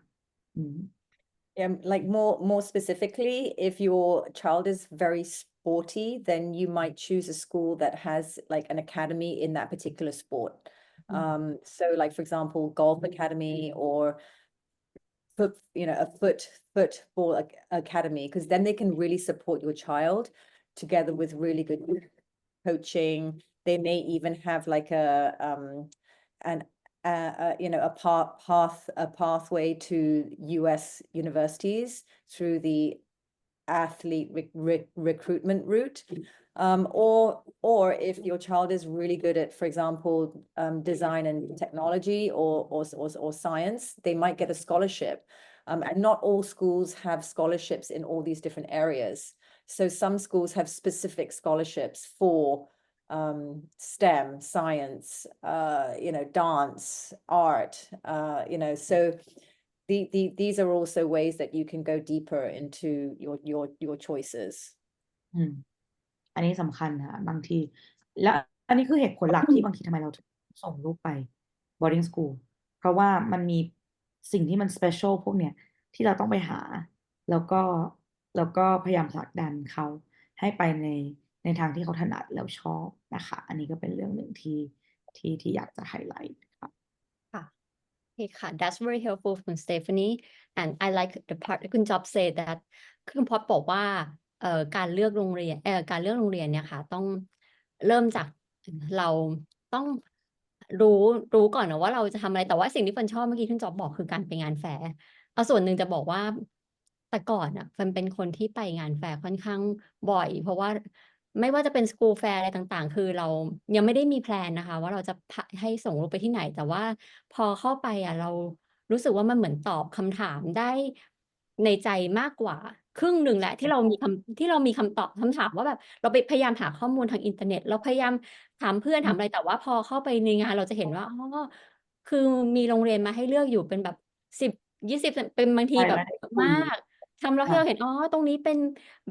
Yeah, like more specifically, if your child is very sporty, then you might choose a school that has like an academy in that particular sport. So like for example, golf academy or a football academy, because then they can really support your child together with really good coaching. They may even have like a pathway to US universities through the athlete recruitment route. Or if your child is really good at, for example, design and technology or science, they might get a scholarship. And not all schools have scholarships in all these different areas. So some schools have specific scholarships for STEM, science, dance, art, so these are also ways that you can go deeper into your choices. อันนี้สำคัญนะบางทีและอันนี้คือเหตุผลหลักที่บางทีทำไมเราถึงส่งลูกไป boarding school เพราะว่ามันมีสิ่งที่มัน special พวกเนี้ยที่เราต้องไปหาแล้วก็พยายามผลักดันเขาให้ไปในทางที่เขาถนัดแล้วชอบนะคะอันนี้ก็เป็นเรื่องหนึ่งที่อยากจะไฮไลท์ค่ะค่ะ that's very helpful from Stephanie and I like the part คุณจ๊อบ say that คุณพอดบอกว่าการเลือกโรงเรียนเนี่ยค่ะต้องเริ่มจากเราต้องรู้ก่อนนะว่าเราจะทำอะไรแต่ว่าสิ่งที่ฟันชอบเมื่อกี้คุณจ๊อบบอกคือการไปงานแฟร์เอาส่วนหนึ่งจะบอกว่าแต่ก่อนอ่ะฟันเป็นคนที่ไปงานแฟร์ค่อนข้างบ่อยเพราะว่าไม่ว่าจะเป็นสกูลแฟร์อะไรต่างๆคือเรายังไม่ได้มีแพลนนะคะว่าเราจะให้ส่งลูกไปที่ไหนแต่ว่าพอเข้าไปอ่ะเรารู้สึกว่ามันเหมือนตอบคำถามได้ในใจมากกว่าครึ่งหนึ่งแหละที่เรามีคำตอบคำถามว่าแบบเราไปพยายามหาข้อมูลทางอินเทอร์เน็ตเราพยายามถามเพื่อนถามอะไรแต่ว่าพอเข้าไปในงานเราจะเห็นว่าอ๋อคือมีโรงเรียนมาให้เลือกอยู่เป็นแบบ10-20เป็นบางทีแบบเยอะมากทำแล้วที่เราเห็นอ๋อตรงนี้เป็น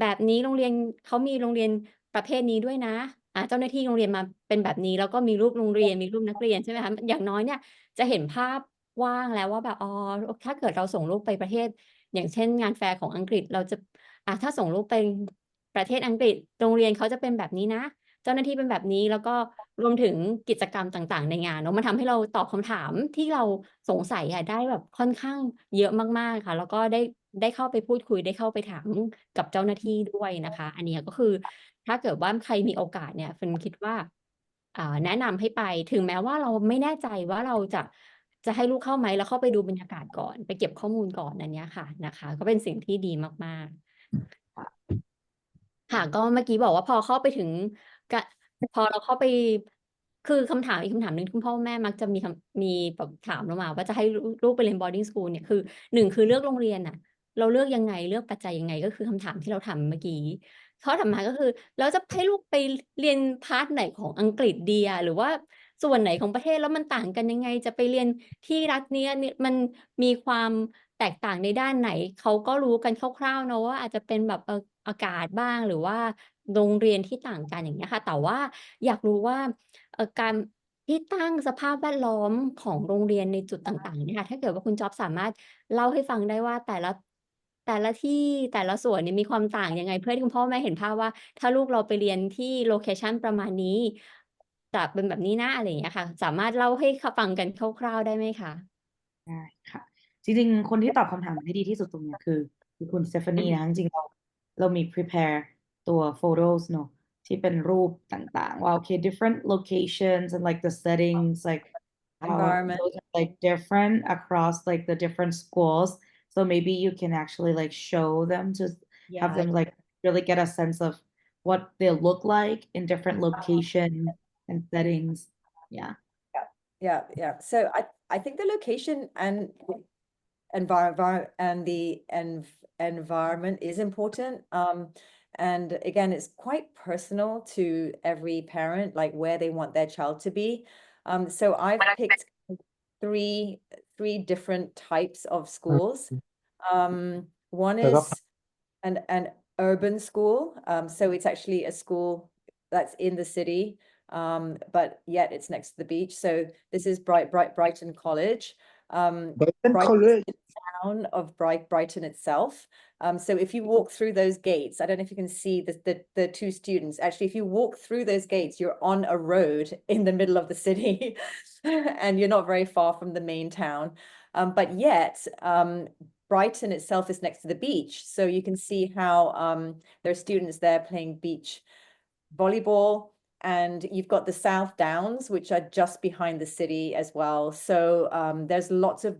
แบบนี้โรงเรียนเขามีโรงเรียนประเภทนี้ด้วยนะเจ้าหน้าที่โรงเรียนมาเป็นแบบนี้แล้วก็มีรูปโรงเรียนมีรูปนักเรียนใช่ไหมคะอย่างน้อยเนี่ยจะเห็นภาพกว้างแล้วว่าแบบอ๋อถ้าเกิดเราส่งลูกไปประเทศอย่างเช่นงานแฟร์ของอังกฤษเราจะถ้าส่งลูกไปประเทศอังกฤษโรงเรียนเขาจะเป็นแบบนี้นะเจ้าหน้าที่เป็นแบบนี้แล้วก็รวมถึงกิจกรรมต่างๆในงานเนาะมันทำให้เราตอบคำถามที่เราสงสัยได้แบบค่อนข้างเยอะมากๆค่ะแล้วก็ได้เข้าไปพูดคุยได้เข้าไปถามกับเจ้าหน้าที่ด้วยนะคะอันนี้ก็คือถ้าเกิดว่าใครมีโอกาสเนี่ยฟินคิดว่าแนะนำให้ไปถึงแม้ว่าเราไม่แน่ใจว่าเราจะให้ลูกเข้าไหมแล้วเข้าไปดูบรรยากาศก่อนไปเก็บข้อมูลก่อนอันนี้ค่ะนะคะก็เป็นสิ่งที่ดีมากๆค่ะก็เมื่อกี้บอกว่าพอเข้าไปถึงพอเราเข้าไปคือคำถามอีกคำถามหนึ่งที่พ่อแม่มักจะมีแบบถามเรามาว่าจะให้ลูกไปเรียน boarding school เนี่ยคือหนึ่งคือเลือกโรงเรียนน่ะเราเลือกยังไงเลือกปัจจัยยังไงก็คือคำถามที่เราทำเมื่อกี้เขาถามมาก็คือเราจะให้ลูกไปเรียนพาร์ทไหนของอังกฤษดีหรือว่าส่วนไหนของประเทศแล้วมันต่างกันยังไงจะไปเรียนที่รัฐนี้มันมีความแตกต่างในด้านไหนเขาก็รู้กันคร่าวๆเนอะว่าอาจจะเป็นแบบอากาศบ้างหรือว่าโรงเรียนที่ต่างกันอย่างเงี้ยค่ะแต่ว่าอยากรู้ว่าการที่ตั้งสภาพแวดล้อมของโรงเรียนในจุดต่างๆเนี่ยค่ะถ้าเกิดว่าคุณจ๊อบสามารถเล่าให้ฟังได้ว่าแต่ละที่แต่ละส่วนเนี่ยมีความต่างยังไงเพื่อที่คุณพ่อแม่เห็นภาพว่าถ้าลูกเราไปเรียนที่โลเคชันประมาณนี้จะเป็นแบบนี้นะอะไรอย่างเงี้ยค่ะสามารถเล่าให้ฟังกันคร่าวๆได้ไหมคะได้ค่ะจริงๆคนที่ตอบคำถามได้ดีที่สุดตรงเนี้ยคือคุณสเตฟานีนะจริงๆเรามี prepare ตัว photos เนอะที่เป็นรูปต่างๆว่าโอเค different locations and like the settings like how Environment. those are like different across like the different schools so maybe you can actually like show them to have them like really get a sense of what they look like in different locations and settings yeah Yeah. So I think the location and environment is important. And again, it's quite personal to every parent, like where they want their child to be. So I've picked three different types of schools. One is and urban school. So it's actually a school that's in the city, but yet it's next to the beach. So this is Brighton College. Brighton Brighton College. is the town of Brighton itself. So if you walk through those gates, I don't know if you can see the two students. Actually, if you walk through those gates, you're on a road in the middle of the city, and you're not very far from the main town. But yet, Brighton itself is next to the beach. So you can see how there are students there playing beach volleyball. And you've got the South Downs, which are just behind the city as well. So there's lots of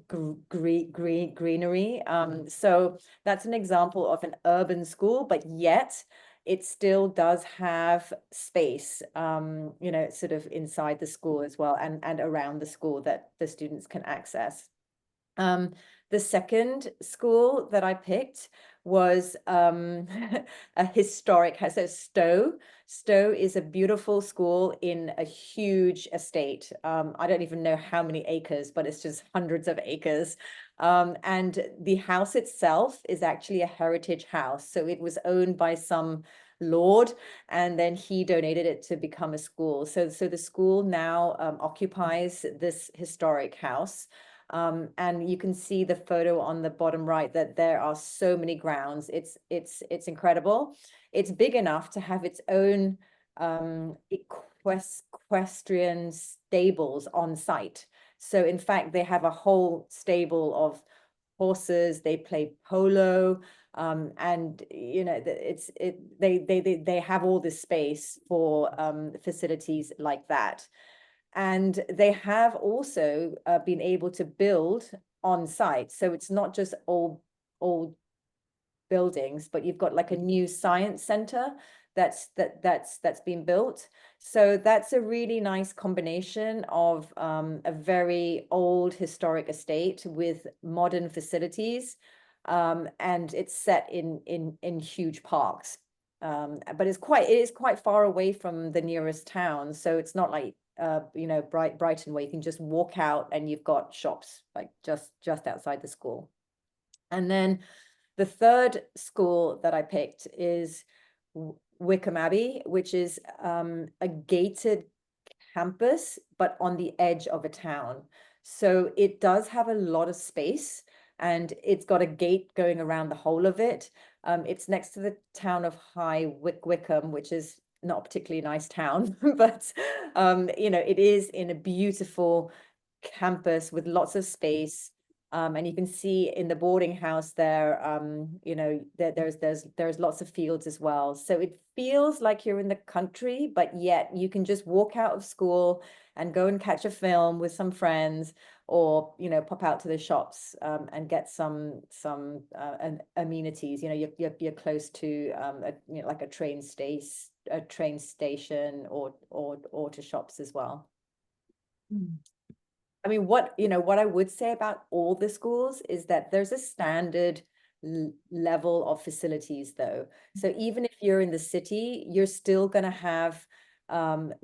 greenery. So that's an example of an urban school, but yet it still does have space, you know, sort of inside the school as well, and around the school that the students can access. The second school that I picked was a historic, so Stowe is a beautiful school in a huge estate. I don't even know how many acres, but it's just hundreds of acres. And the house itself is actually a heritage house. So it was owned by some lord, and then he donated it to become a school. So the school now occupies this historic house. And you can see the photo on the bottom right that there are so many grounds. It's incredible. It's big enough to have its own equestrian stables on site. So in fact, they have a whole stable of horses. They play polo, and you know they have all this space for facilities like that. And they have also been able to build on site. So it's not just old buildings, but you've got like a new science center that's been built. So that's a really nice combination of a very old historic estate with modern facilities, and it's set in huge parks. But it is quite far away from the nearest town, so it's not like you know, Brighton, where you can just walk out and you've got shops like just outside the school. And then the third school that I picked is Wickham Abbey, which is a gated campus, but on the edge of a town. So it does have a lot of space, and it's got a gate going around the whole of it. It's next to the town of High Wycombe, which is not a particularly nice town, but you know, it is in a beautiful campus with lots of space. And you can see in the boarding house there, you know, there's lots of fields as well. So it feels like you're in the country, but yet you can just walk out of school and go and catch a film with some friends, or you know, pop out to the shops and get some amenities. You know, you're close to you know, like a train station or to shops as well. I mean, what I would say about all the schools is that there's a standard level of facilities though. So even if you're in the city, you're still going to have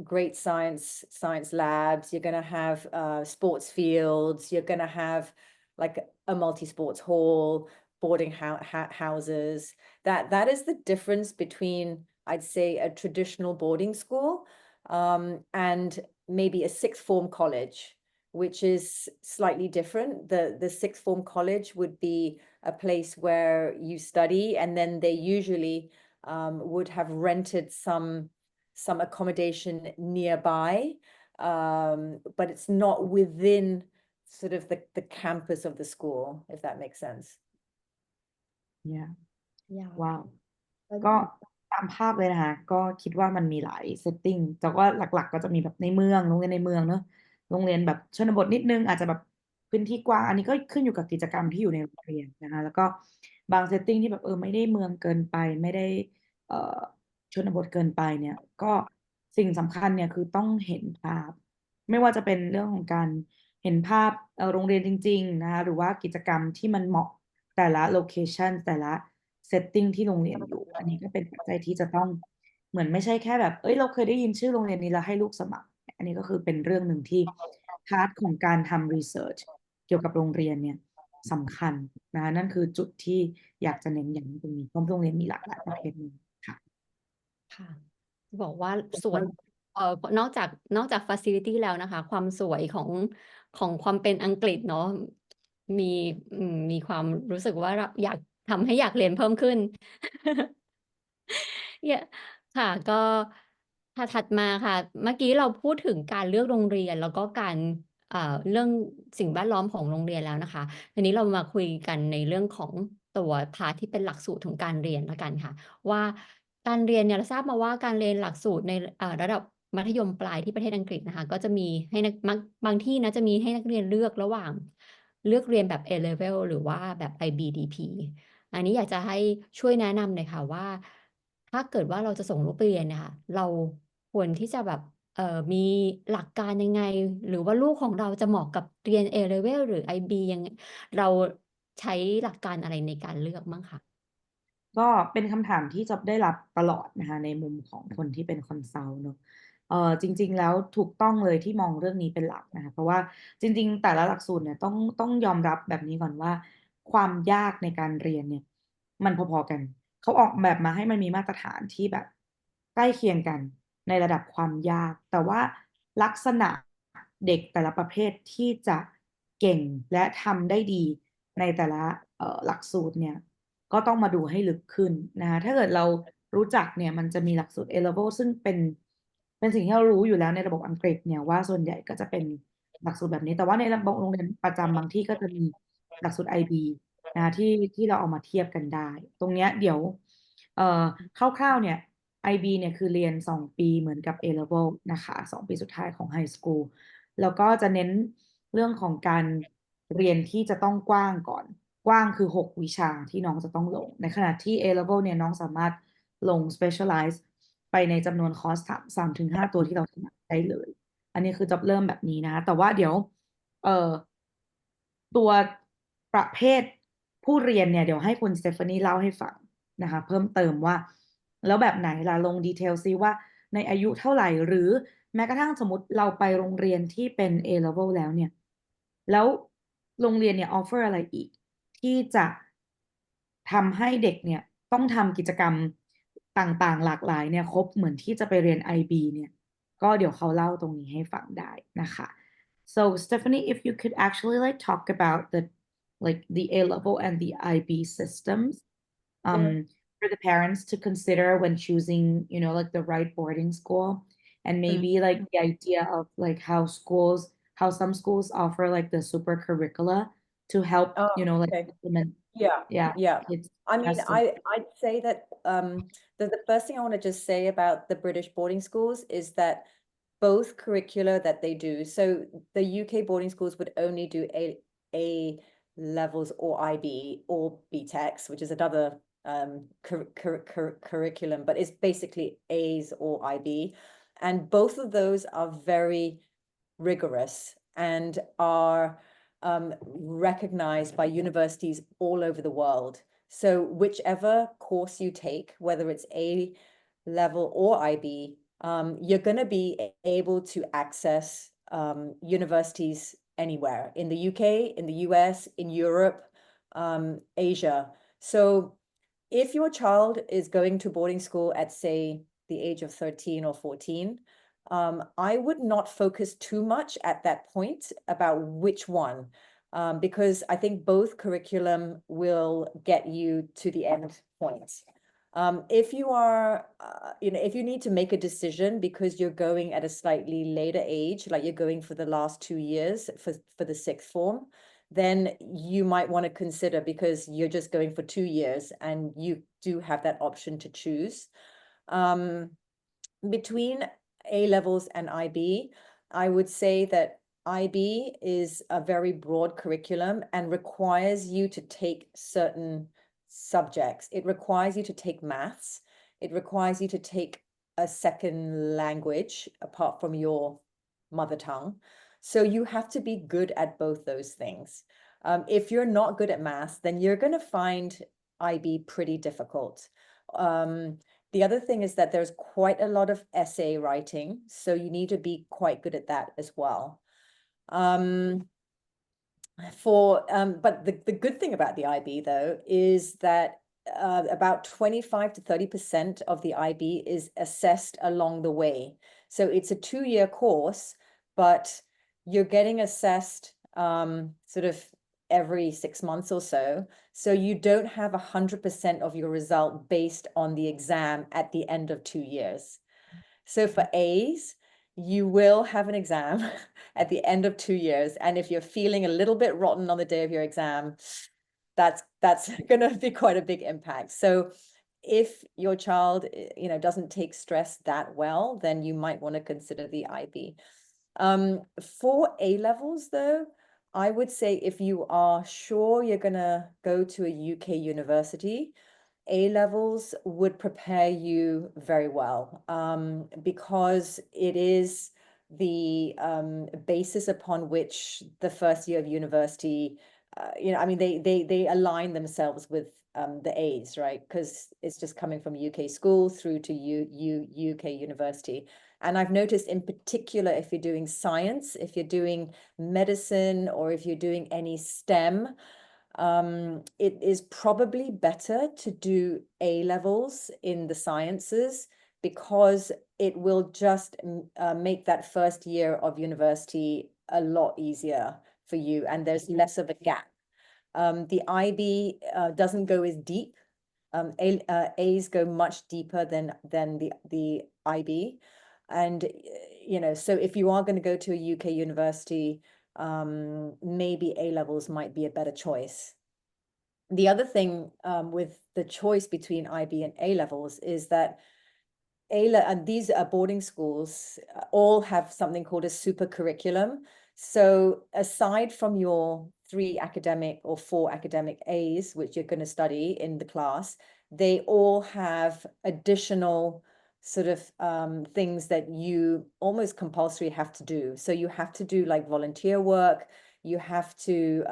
great science labs. You're going to have sports fields. You're going to have like a multi-sports hall, boarding houses. That is the difference between, I'd say, a traditional boarding school and maybe a sixth form college, which is slightly different. The sixth form college would be a place where you study, and then they usually would have rented some accommodation nearby, but it's not within sort of the campus of the school, if that makes sense. yeah Yeah. ว้าวก็ตามภาพเลยนะคะก็คิดว่ามันมีหลายเซตติ้งแต่ว่าหลักๆก็จะมีแบบในเมืองโรงเรียนในเมืองเนอะโรงเรียนแบบชนบทนิดนึงอาจจะแบบพื้นที่กว้างอันนี้ก็ขึ้นอยู่กับกิจกรรมที่อยู่ในโรงเรียนนะคะแล้วก็บางเซตติ้งที่แบบไม่ได้เมืองเกินไปไม่ได้ชนบทเกินไปเนี่ยก็สิ่งสำคัญเนี่ยคือต้องเห็นภาพไม่ว่าจะเป็นเรื่องของการเห็นภาพโรงเรียนจริงๆนะคะหรือว่ากิจกรรมที่มันเหมาะแต่ละโลเคชันแต่ละเซตติ้งที่โรงเรียนอยู่อันนี้ก็เป็นปัจจัยที่จะต้องเหมือนไม่ใช่แค่แบบเราเคยได้ยินชื่อโรงเรียนนี้แล้วให้ลูกสมัครอันนี้ก็คือเป็นเรื่องหนึ่งที่พาร์ทของการทำรีเสิร์ชเกี่ยวกับโรงเรียนเนี่ยสำคัญนะคะนั่นคือจุดที่ อยากจะเน้นย้ำตรงนี้เพราะโรงเรียนมีหลากหลายประเภทมากค่ะ ค่ะบอกว่าสวยนอกจาก facility แล้วนะคะ ความสวยของความเป็นอังกฤษเนาะมีมีความรู้สึกว่าอยากทำให้อยากเรียนเพิ่มขึ้น เนี่ยค่ะก็ถัดมาค่ะ เมื่อกี้เราพูดถึงการเลือกโรงเรียนแล้วก็การเรื่องสิ่งแวดล้อมของโรงเรียนแล้วนะคะทีนี้เรามาคุยกันในเรื่องของตัวพาร์ทที่เป็นหลักสูตรของการเรียนแล้วกันค่ะ ว่าการเรียนเนี่ยเราทราบมาว่าการเรียนหลักสูตรในระดับมัธยมปลายที่ประเทศอังกฤษนะคะก็จะมีให้บางที่นะจะมีให้นักเรียนเลือกระหว่างเลือกเรียนแบบ A level หรือว่าแบบ IBDP อันนี้อยากจะให้ช่วยแนะนำหน่อยค่ะว่าถ้าเกิดว่าเราจะส่งลูกไปเรียนเนี่ยค่ะเราควรที่จะแบบมีหลักการยังไง หรือว่าลูกของเราจะเหมาะกับเรียน A level หรือ IB ยังไงเราใช้หลักการอะไรในการเลือกบ้างคะ ก็เป็นคำถามที่จะได้รับตลอดนะคะในมุมของคนที่เป็นคอนซัลท์เนอะจริงๆแล้วถูกต้องเลยที่มองเรื่องนี้เป็นหลักนะคะเพราะว่าจริงๆแต่ละหลักสูตรเนี่ยต้องยอมรับแบบนี้ก่อนว่าความยากในการเรียนเนี่ยมันพอๆกันเขาออกแบบมาให้มันมีมาตรฐานที่แบบใกล้เคียงกันในระดับความยากแต่ว่าลักษณะเด็กแต่ละประเภทที่จะเก่งและทำได้ดีในแต่ละหลักสูตรเนี่ย ก็ต้องมาดูให้ลึกขึ้นนะคะถ้าเกิดเรารู้จักเนี่ยมันจะมีหลักสูตร A-level ซึ่งเป็นสิ่งที่เรารู้อยู่แล้วในระบบอังกฤษเนี่ยว่าส่วนใหญ่ก็จะเป็นหลักสูตรแบบนี้แต่ว่าในระบบโรงเรียนประจำบางที่ก็จะมีหลักสูตร IB นะคะที่เราเอามาเทียบกันได้ตรงเนี้ยเดี๋ยวเอ่อคร่าวๆเนี่ย IB เนี่ยคือเรียน2 ปีเหมือนกับ A-level นะคะ2 ปีสุดท้ายของ High School แล้วก็จะเน้นเรื่องของการเรียนที่จะต้องกว้างก่อน กว้างคือ6 วิชาที่น้องจะต้องลง ในขณะที่ A-level เนี่ยน้องสามารถลง specialize ไปในจำนวนคอร์ส3 ถึง 5 ตัวที่เราถนัดได้เลย อันนี้คือจะเริ่มแบบนี้นะ แต่ว่าเดี๋ยวตัวประเภทผู้เรียนเนี่ยเดี๋ยวให้คุณสเตฟานีเล่าให้ฟังนะคะเพิ่มเติมว่า แล้วแบบไหนล่ะลงดีเทลซิว่าในอายุเท่าไหร่หรือแม้กระทั่งสมมติเราไปโรงเรียนที่เป็น A-level แล้วเนี่ยแล้วโรงเรียนเนี่ยออฟเฟอร์อะไรอีก ที่จะทำให้เด็กเนี่ยต้องทำกิจกรรมต่างๆหลากหลายเนี่ยครบเหมือนที่จะไปเรียน IB เนี่ยก็เดี๋ยวเขาเล่าตรงนี้ให้ฟังได้นะคะ so Stephanie if you could actually like talk about the A level and the IB systems for the parents to consider when choosing like the right boarding school and maybe like the idea of like how some schools offer like the super curricula to help like implement kids I mean, best I'd say that the first thing I want to just say about the British boarding schools is that both curricula that they do, so the UK boarding schools would only do A levels or IB or BTECs, which is another curriculum, but it's basically A's or IB. And both of those are very rigorous and are recognized by universities all over the world. So whichever course you take, whether it's A level or IB, you're going to be able to access universities anywhere in the UK, in the US, in Europe, Asia. So if your child is going to boarding school at, say, the age of 13 or 14, I would not focus too much at that point about which one, because I think both curriculum will get you to the end point. If you are, if you need to make a decision because you're going at a slightly later age, like you're going for the last 2 years for the sixth form, then you might want to consider because you're just going for 2 years and you do have that option to choose. Between A levels and IB, I would say that IB is a very broad curriculum and requires you to take certain subjects. It requires you to take maths. It requires you to take a second language apart from your mother tongue. So you have to be good at both those things. If you're not good at maths, then you're going to find IB pretty difficult. The other thing is that there's quite a lot of essay writing, so you need to be quite good at that as well. But the good thing about the IB though is that about 25 to 30% of the IB is assessed along the way. So it's a 2-year course, but you're getting assessed sort of every 6 months or so. So you don't have 100% of your result based on the exam at the end of 2 years. So for A's, you will have an exam at the end of 2 years. And if you're feeling a little bit rotten on the day of your exam, that's going to be quite a big impact. So if your child, doesn't take stress that well, then you might want to consider the IB. For A levels though, I would say if you are sure you're going to go to a UK university, A levels would prepare you very well, because it is the basis upon which the first year of university, they align themselves with the A's, right? Because it's just coming from UK school through to UK university. And I've noticed in particular, if you're doing science, if you're doing medicine, or if you're doing any STEM, it is probably better to do A levels in the sciences, because it will just make that first year of university a lot easier for you, and there's less of a gap. The IB doesn't go as deep. A's go much deeper than the IB, and so if you are going to go to a UK university, maybe A levels might be a better choice. The other thing with the choice between IB and A levels is that and these boarding schools all have something called a super curriculum. So aside from your 3 academic or 4 academic A's, which you're going to study in the class, they all have additional sort of things that you almost compulsory have to do. So you have to do like volunteer work. You have to,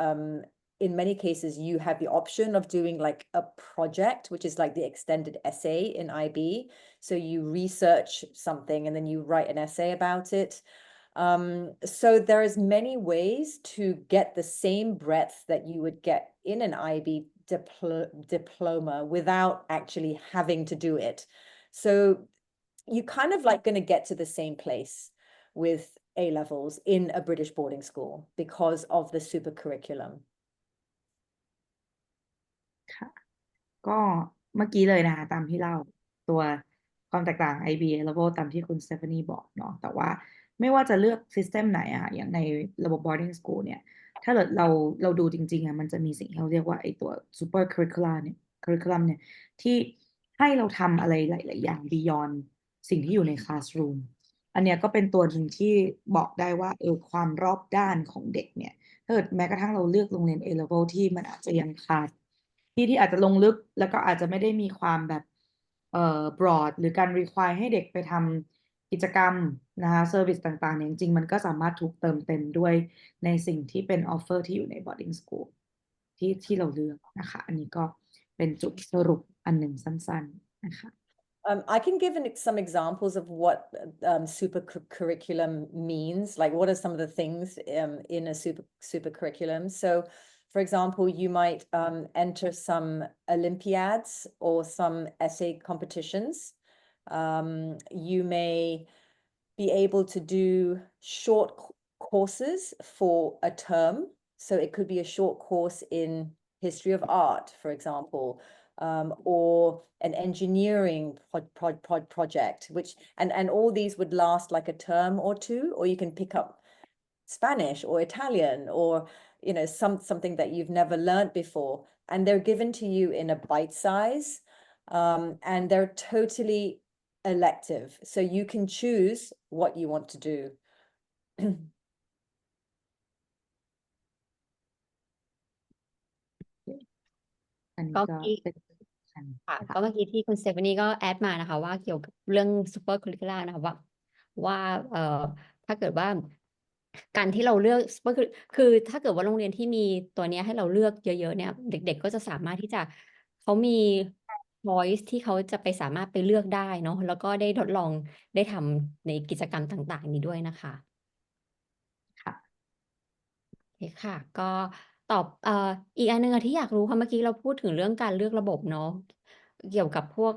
in many cases, you have the option of doing like a project, which is like the extended essay in IB. So you research something and then you write an essay about it. So there is many ways to get the same breadth that you would get in an IB diploma without actually having to do it. So you kind of like going to get to the same place with A levels in a British boarding school because of the super curriculum. ค่ะก็เมื่อกี้เลยนะคะตามที่เล่าตัวความแตกต่าง IB level ตามที่คุณ Stephanie บอกเนาะแต่ว่าไม่ว่าจะเลือก system ไหนอะอย่างในระบบ boarding school เนี่ยถ้าเราดูจริงๆอะมันจะมีสิ่งที่เราเรียกว่าไอ้ตัว super curriculum เนี่ยที่ให้เราทำอะไรหลายๆอย่าง beyond สิ่งที่อยู่ใน classroom อันเนี้ยก็เป็นตัวหนึ่งที่บอกได้ว่าความรอบด้านของเด็กเนี่ยถ้าเกิดแม้กระทั่งเราเลือกโรงเรียน A level ที่มันอาจจะยังขาดที่อาจจะลงลึกแล้วก็อาจจะไม่ได้มีความแบบbroad หรือการ require ให้เด็กไปทำกิจกรรมนะคะ service ต่างๆเนี่ยจริงๆมันก็สามารถถูกเติมเต็มด้วยในสิ่งที่เป็น offer ที่อยู่ใน boarding school ที่เราเลือกนะคะอันนี้ก็เป็นจุดสรุปอันหนึ่งสั้นๆนะคะI can give some examples of what super curriculum means. Like, what are some of the things in a super curriculum? So, for example, you might enter some Olympiads or some essay competitions. You may be able to do short courses for a term. So it could be a short course in history of art, for example, or an engineering project, which and all these would last like a term or two, or you can pick up Spanish or Italian or something that you've never learned before, and they're given to you in a bite size, and they're totally elective, so you can choose what you want to do. อันนี้ ก็ ก็ ที่ เป็นสำคัญ ค่ะ นะคะ ก็เมื่อกี้ที่คุณสเตฟานีก็แอดมานะคะว่าเกี่ยวกับเรื่องซูเปอร์ค u ริ u ล่านะคะว่าถ้าเกิดว่าการที่เราเลือก super คือถ้าเกิดว่าโรงเรียนที่มีตัวเนี้ยให้เราเลือกเยอะๆเนี่ยเด็กๆก็จะสามารถที่จะเขามี choice ที่เขาจะไปสามารถไปเลือกได้เนาะแล้วก็ได้ทดลองได้ทำในกิจกรรมต่างๆนี้ด้วยนะคะ ค่ะ โอเค ค่ะก็ตอบอีกอันหนึ่งอะที่อยากรู้ค่ะเมื่อกี้เราพูดถึงเรื่องการเลือกระบบเนาะเกี่ยวกับพวก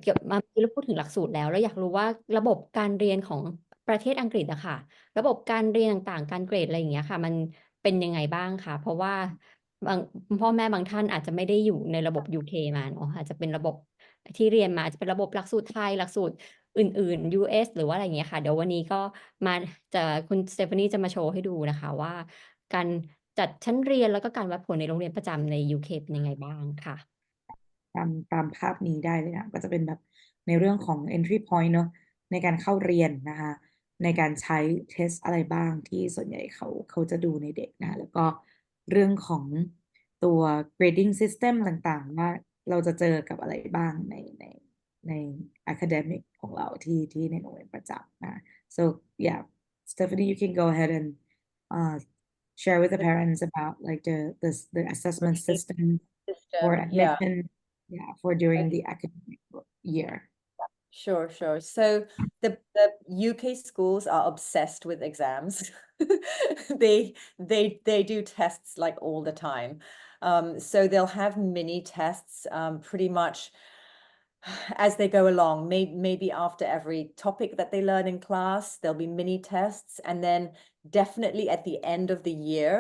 เกี่ยวมาเมื่อกี้เราพูดถึงหลักสูตรแล้วอยากรู้ว่าระบบการเรียนของประเทศอังกฤษอะค่ะระบบการเรียนต่างๆการเกรดอะไรอย่างเงี้ยค่ะมันเป็นยังไงบ้างคะเพราะว่าบางพ่อแม่บางท่านอาจจะไม่ได้อยู่ในระบบ UK มาเนาะอาจจะเป็นระบบที่เรียนมาอาจจะเป็นระบบหลักสูตรไทยหลักสูตรอื่นๆ US หรือว่าอะไรอย่างเงี้ยค่ะเดี๋ยววันนี้ก็มาจะคุณสเตฟานีจะมาโชว์ให้ดูนะคะว่าการจัดชั้นเรียนแล้วก็การวัดผลในโรงเรียนประจำใน UK เป็นยังไงบ้างค่ะตามภาพนี้ได้เลยนะก็จะเป็นแบบในเรื่องของ entry point เนอะในการเข้าเรียนนะคะในการใช้เทสอะไรบ้างที่ส่วนใหญ่เขาจะดูในเด็กนะแล้วก็เรื่องของตัว grading system ต่างๆว่าเราจะเจอกับอะไรบ้างใน academic ของเราที่ในโรงเรียนประจำนะ so yeah Stephanie you can go ahead and uh, share with the parents about like the assessment system for Yeah. admission for during the academic year. Sure. So the UK schools are obsessed with exams. They do tests like all the time. So they'll have mini tests pretty much as they go along. Maybe after every topic that they learn in class, there'll be mini tests, and then definitely at the end of the year,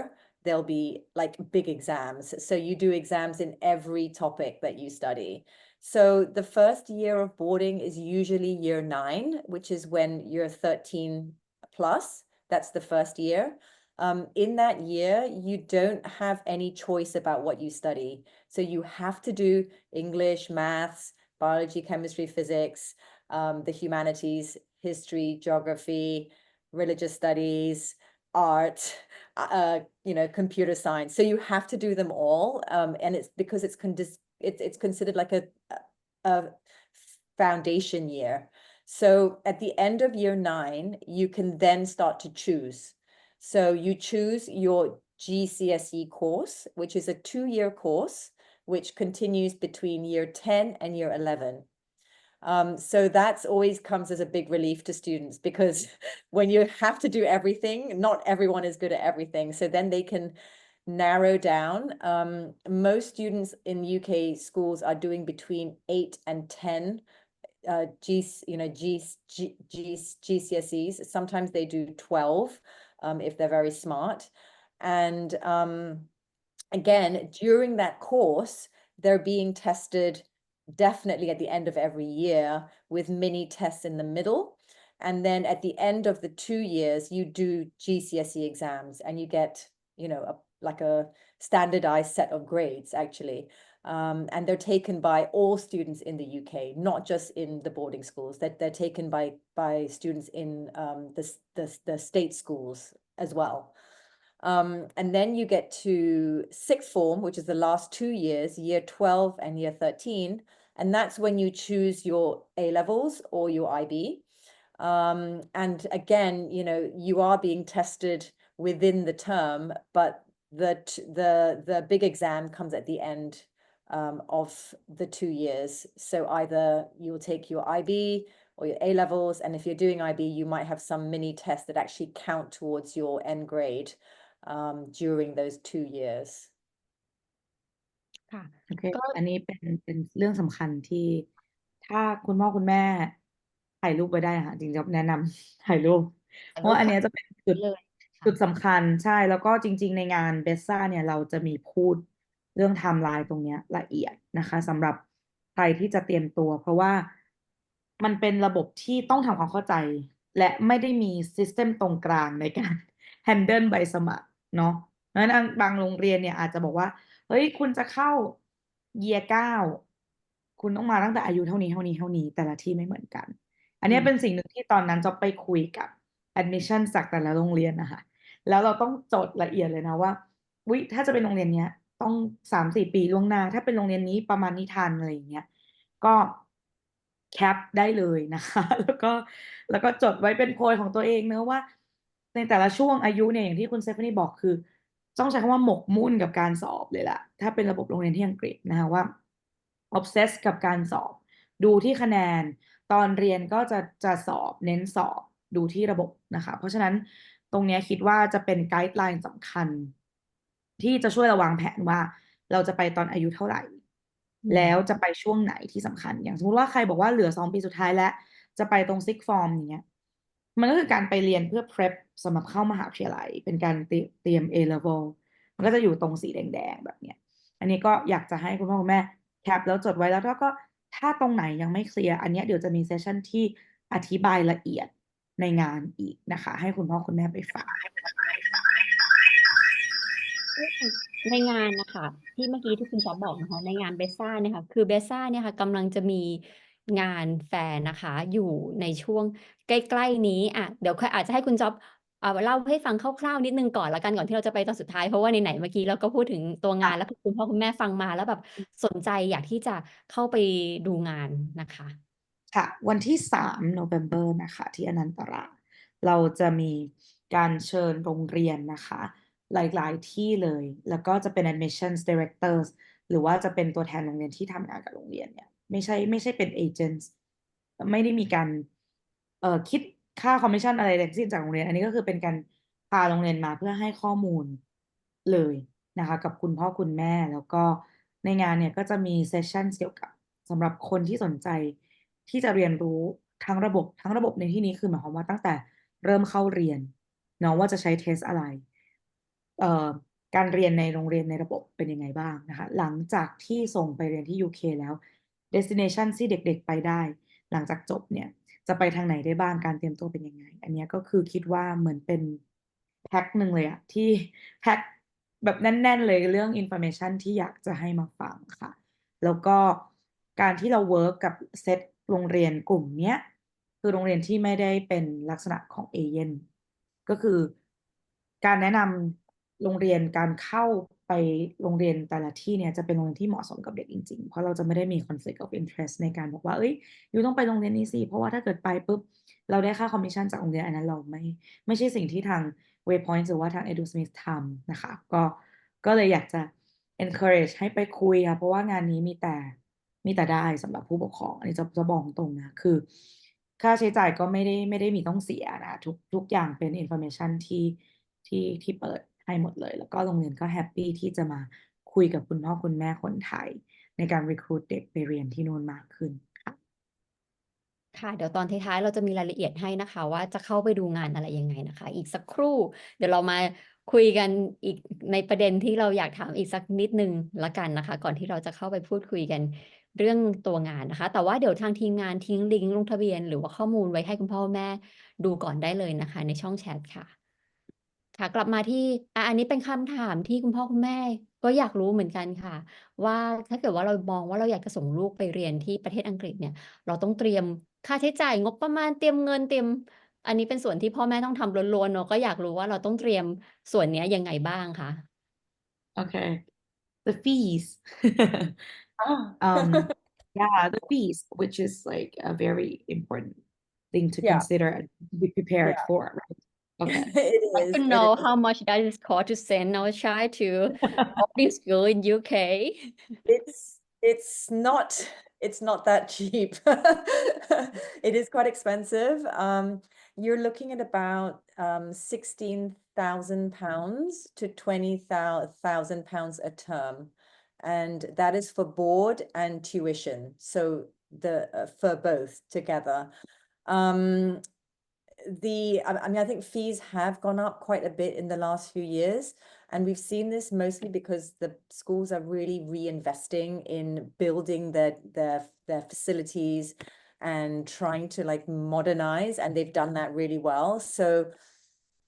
there'll be like big exams. So you do exams in every topic that you study. So the first year of boarding is usually year 9, which is when you're 13 plus. That's the first year. In that year, you don't have any choice about what you study. So you have to do English, maths, biology, chemistry, physics, the humanities, history, geography, religious studies, art, computer science. So you have to do them all. And it's because it's considered like a foundation year. So at the end of year 9, you can then start to choose. So you choose your GCSE course, which is a 2-year course, which continues between year 10 and year 11. So that's always comes as a big relief to students because when you have to do everything, not everyone is good at everything. So then they can narrow down. Most students in UK schools are doing between 8 and 10 GCSEs. Sometimes they do 12 if they're very smart. And again, during that course, they're being tested definitely at the end of every year with mini tests in the middle. And then at the end of the 2 years, you do GCSE exams and you get, like a standardized set of grades, actually. And they're taken by all students in the UK, not just in the boarding schools. They're taken by students in the state schools as well. And then you get to sixth form, which is the last 2 years, year 12 and year 13. And that's when you choose your A levels or your IB. And again, you are being tested within the term, but the big exam comes at the end of the 2 years. So either you'll take your IB or your A levels, and if you're doing IB, you might have some mini tests that actually count towards your end grade during those 2 years. ค่ะ โอเค ก็ อันนี้เป็นเรื่องสำคัญที่ถ้าคุณพ่อคุณแม่ถ่ายรูปไว้ได้นะคะจริงๆจะแนะนำ ถ่ายรูป เพราะว่าอันเนี้ยจะเป็นจุด เลย จุด ค่ะ สำคัญใช่แล้วก็จริงๆในงานเบสซ่าเนี่ยเราจะมีพูดเรื่องไทม์ไลน์ตรงเนี้ยละเอียดนะคะสำหรับใครที่จะเตรียมตัว เพราะว่ามันเป็นระบบที่ต้องทำความเข้าใจ และไม่ได้มีซิสเต็มตรงกลางในการ handle ใบสมัครเนาะเพราะฉะนั้นบางโรงเรียนเนี่ยอาจจะบอกว่าเฮ้ยคุณจะเข้า year 9คุณต้องมาตั้งแต่อายุเท่านี้แต่ละที่ไม่เหมือนกัน อันนี้เป็นสิ่งหนึ่งที่ตอนนั้นจะไปคุยกับ admission จากแต่ละโรงเรียนนะคะแล้วเราต้องจดละเอียดเลยนะว่าถ้าจะเป็นโรงเรียนเนี้ยต้อง3-4 ปีล่วงหน้าถ้าเป็นโรงเรียนนี้ประมาณนี้ทันอะไรอย่างเงี้ยก็แคปได้เลยนะคะ แล้วก็จดไว้เป็นโพยของตัวเองเนอะว่าในแต่ละช่วงอายุเนี่ยอย่างที่คุณเซฟานี่บอกคือต้องใช้คำว่าหมกมุ่นกับการสอบเลยล่ะถ้าเป็นระบบโรงเรียนที่อังกฤษนะคะว่า obsess กับการสอบดูที่คะแนนตอนเรียนก็จะสอบเน้นสอบดูที่ระบบนะคะเพราะฉะนั้น ตรงเนี้ยคิดว่าจะเป็นไกด์ไลน์สำคัญ ที่จะช่วยเราวางแผนว่าเราจะไปตอนอายุเท่าไหร่ แล้วจะไปช่วงไหนที่สำคัญ อย่างสมมติว่าใครบอกว่าเหลือ2 ปีสุดท้ายแล้วจะไปตรงซิกฟอร์มอย่างเงี้ยมันก็คือการไปเรียนเพื่อ prep สำหรับเข้ามหาวิทยาลัยเป็นการเตรียม A level มันก็จะอยู่ตรงสีแดงๆแบบเนี้ยอันนี้ก็อยากจะให้คุณพ่อคุณแม่แคปแล้วจดไว้แล้วก็ถ้าตรงไหนยังไม่เคลียร์อันเนี้ยเดี๋ยวจะมีเซสชั่นที่อธิบายละเอียดในงานอีกนะคะ ให้คุณพ่อคุณแม่ไปฟัง ในงานนะคะที่เมื่อกี้ที่คุณจ๊อบบอกนะคะในงานเบสซ่าเนี่ยค่ะคือเบสซ่าเนี่ยค่ะกำลังจะมีงานแฟนนะคะอยู่ในช่วงใกล้ๆนี้อ่ะเดี๋ยวอาจจะให้คุณจ๊อบเล่าให้ฟังคร่าวๆนิดนึงก่อนละกันก่อนที่เราจะไปตอนสุดท้ายเพราะว่าไหนๆเมื่อกี้เราก็พูดถึงตัวงานแล้วคุณพ่อคุณแม่ฟังมาแล้วแบบสนใจอยากที่จะเข้าไปดูงานนะคะ ค่ะวันที่3 November นะคะที่อนันตราเราจะมีการเชิญโรงเรียนนะคะหลายๆที่เลยแล้วก็จะเป็น admissions directors หรือว่าจะเป็นตัวแทนโรงเรียนที่ทำงานกับโรงเรียนเนี่ยไม่ใช่เป็น agents ไม่ได้มีการคิดค่าคอมมิชชั่นอะไรทั้งสิ้นจากโรงเรียนอันนี้ก็คือเป็นการพาโรงเรียนมาเพื่อให้ข้อมูลเลยนะคะกับคุณพ่อคุณแม่แล้วก็ในงานเนี่ยก็จะมีเซสชั่นเกี่ยวกับสำหรับคนที่สนใจที่จะเรียนรู้ทั้งระบบในที่นี้คือหมายความว่าตั้งแต่เริ่มเข้าเรียนเนาะว่าจะใช้เทสอะไรเอ่อการเรียนในโรงเรียนในระบบเป็นยังไงบ้างนะคะหลังจากที่ส่งไปเรียนที่ UK แล้ว destination ที่เด็กๆไปได้หลังจากจบเนี่ยจะไปทางไหนได้บ้างการเตรียมตัวเป็นยังไงอันนี้ก็คือคิดว่าเหมือนเป็นแพ็คหนึ่งเลยอะที่แพ็คแบบแน่นๆเลยเรื่อง information ที่อยากจะให้มาฟังค่ะแล้วก็การที่เราเวิร์กกับเซตโรงเรียนกลุ่มเนี้ยคือโรงเรียนที่ไม่ได้เป็นลักษณะของเอเย่นก็คือการแนะนำโรงเรียนการเข้าไปโรงเรียนแต่ละที่เนี่ยจะเป็นโรงเรียนที่เหมาะสมกับเด็กจริงๆเพราะเราจะไม่ได้มี conflict of interest ในการบอกว่าเอ้ยอยู่ต้องไปโรงเรียนนี้สิเพราะว่าถ้าเกิดไปปุ๊บเราได้ค่าคอมมิชชั่นจากโรงเรียนอันนั้นเราไม่ใช่สิ่งที่ทาง Waypoints หรือว่าทาง EduSmith ทำนะคะก็เลยอยากจะ encourage ให้ไปคุยค่ะเพราะว่างานนี้มีแต่ได้สำหรับผู้ปกครองอันนี้จะบอกตรงนะคือค่าใช้จ่ายก็ไม่ได้มีต้องเสียนะทุกอย่างเป็น information ที่เปิดให้หมดเลยแล้วก็โรงเรียนก็แฮปปี้ที่จะมาคุยกับคุณพ่อคุณแม่คนไทยในการ recruit เด็กไปเรียนที่นู่นมากขึ้นค่ะ ค่ะเดี๋ยวตอนท้ายๆเราจะมีรายละเอียดให้นะคะว่าจะเข้าไปดูงานอะไรยังไงนะคะอีกสักครู่เดี๋ยวเรามาคุยกันอีกในประเด็นที่เราอยากถามอีกสักนิดนึงละกันนะคะก่อนที่เราจะเข้าไปพูดคุยกันเรื่องตัวงานนะคะแต่ว่าเดี๋ยวทางทีมงานทิ้งลิงก์ลงทะเบียนหรือว่าข้อมูลไว้ให้คุณพ่อแม่ดูก่อนได้เลยนะคะในช่องแชทค่ะ ค่ะกลับมาที่อันนี้เป็นคำถามที่คุณพ่อคุณแม่ก็อยากรู้เหมือนกันค่ะว่าถ้าเกิดว่าเรามองว่าเราอยากจะส่งลูกไปเรียนที่ประเทศอังกฤษเนี่ยเราต้องเตรียมค่าใช้จ่ายงบประมาณเตรียมเงินเตรียมอันนี้เป็นส่วนที่พ่อแม่ต้องทำล้วนๆเนาะก็อยากรู้ว่าเราต้องเตรียมส่วนเนี้ยยังไงบ้างคะ Okay, the fees. Ah. Yeah, the fees, which is like a very important thing to Yeah. consider and be prepared Yeah. for, right? Okay. It want is. to It know is. how much that is cost to send our child to boarding school in UK. It's not that cheap. It is quite expensive. You're looking at about £16,000 to £20,000 a term, and that is for board and tuition. So for both together. I mean, I think fees have gone up quite a bit in the last few years, and we've seen this mostly because the schools are really reinvesting in building their facilities and trying to like modernize, and they've done that really well. So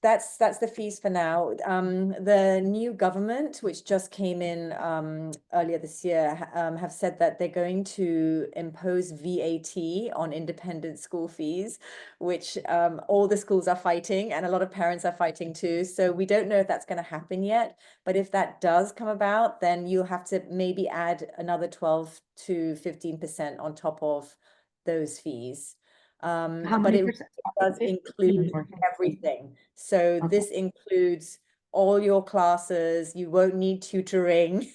that's the fees for now. The new government, which just came in earlier this year, have said that they're going to impose VAT on independent school fees, which all the schools are fighting, and a lot of parents are fighting too. So we don't know if that's going to happen yet. But if that does come about, then you'll have to maybe add another 12 to 15% on top of those fees. How But many it percent? does include everything. So Okay. this includes all your classes. You won't need tutoring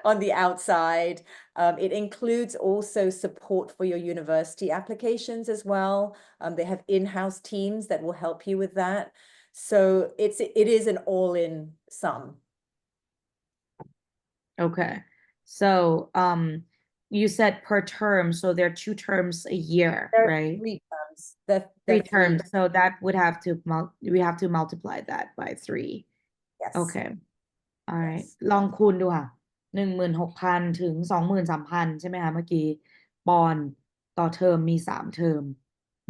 on the outside. It includes also support for your university applications as well. They have in-house teams that will help you with that. So it is an all-in sum. Okay. So you said per term, so there are 2 terms a year, There are right? 3 terms. They're 3 three. terms. So that would have to we have to multiply that by 3. Yes. Okay. All right. Yes. ลองคูณดูค่ะ 16,000 ถึง 23,000 ใช่ไหมคะเมื่อกี้ปอนด์ต่อเทอมมี 3 เทอม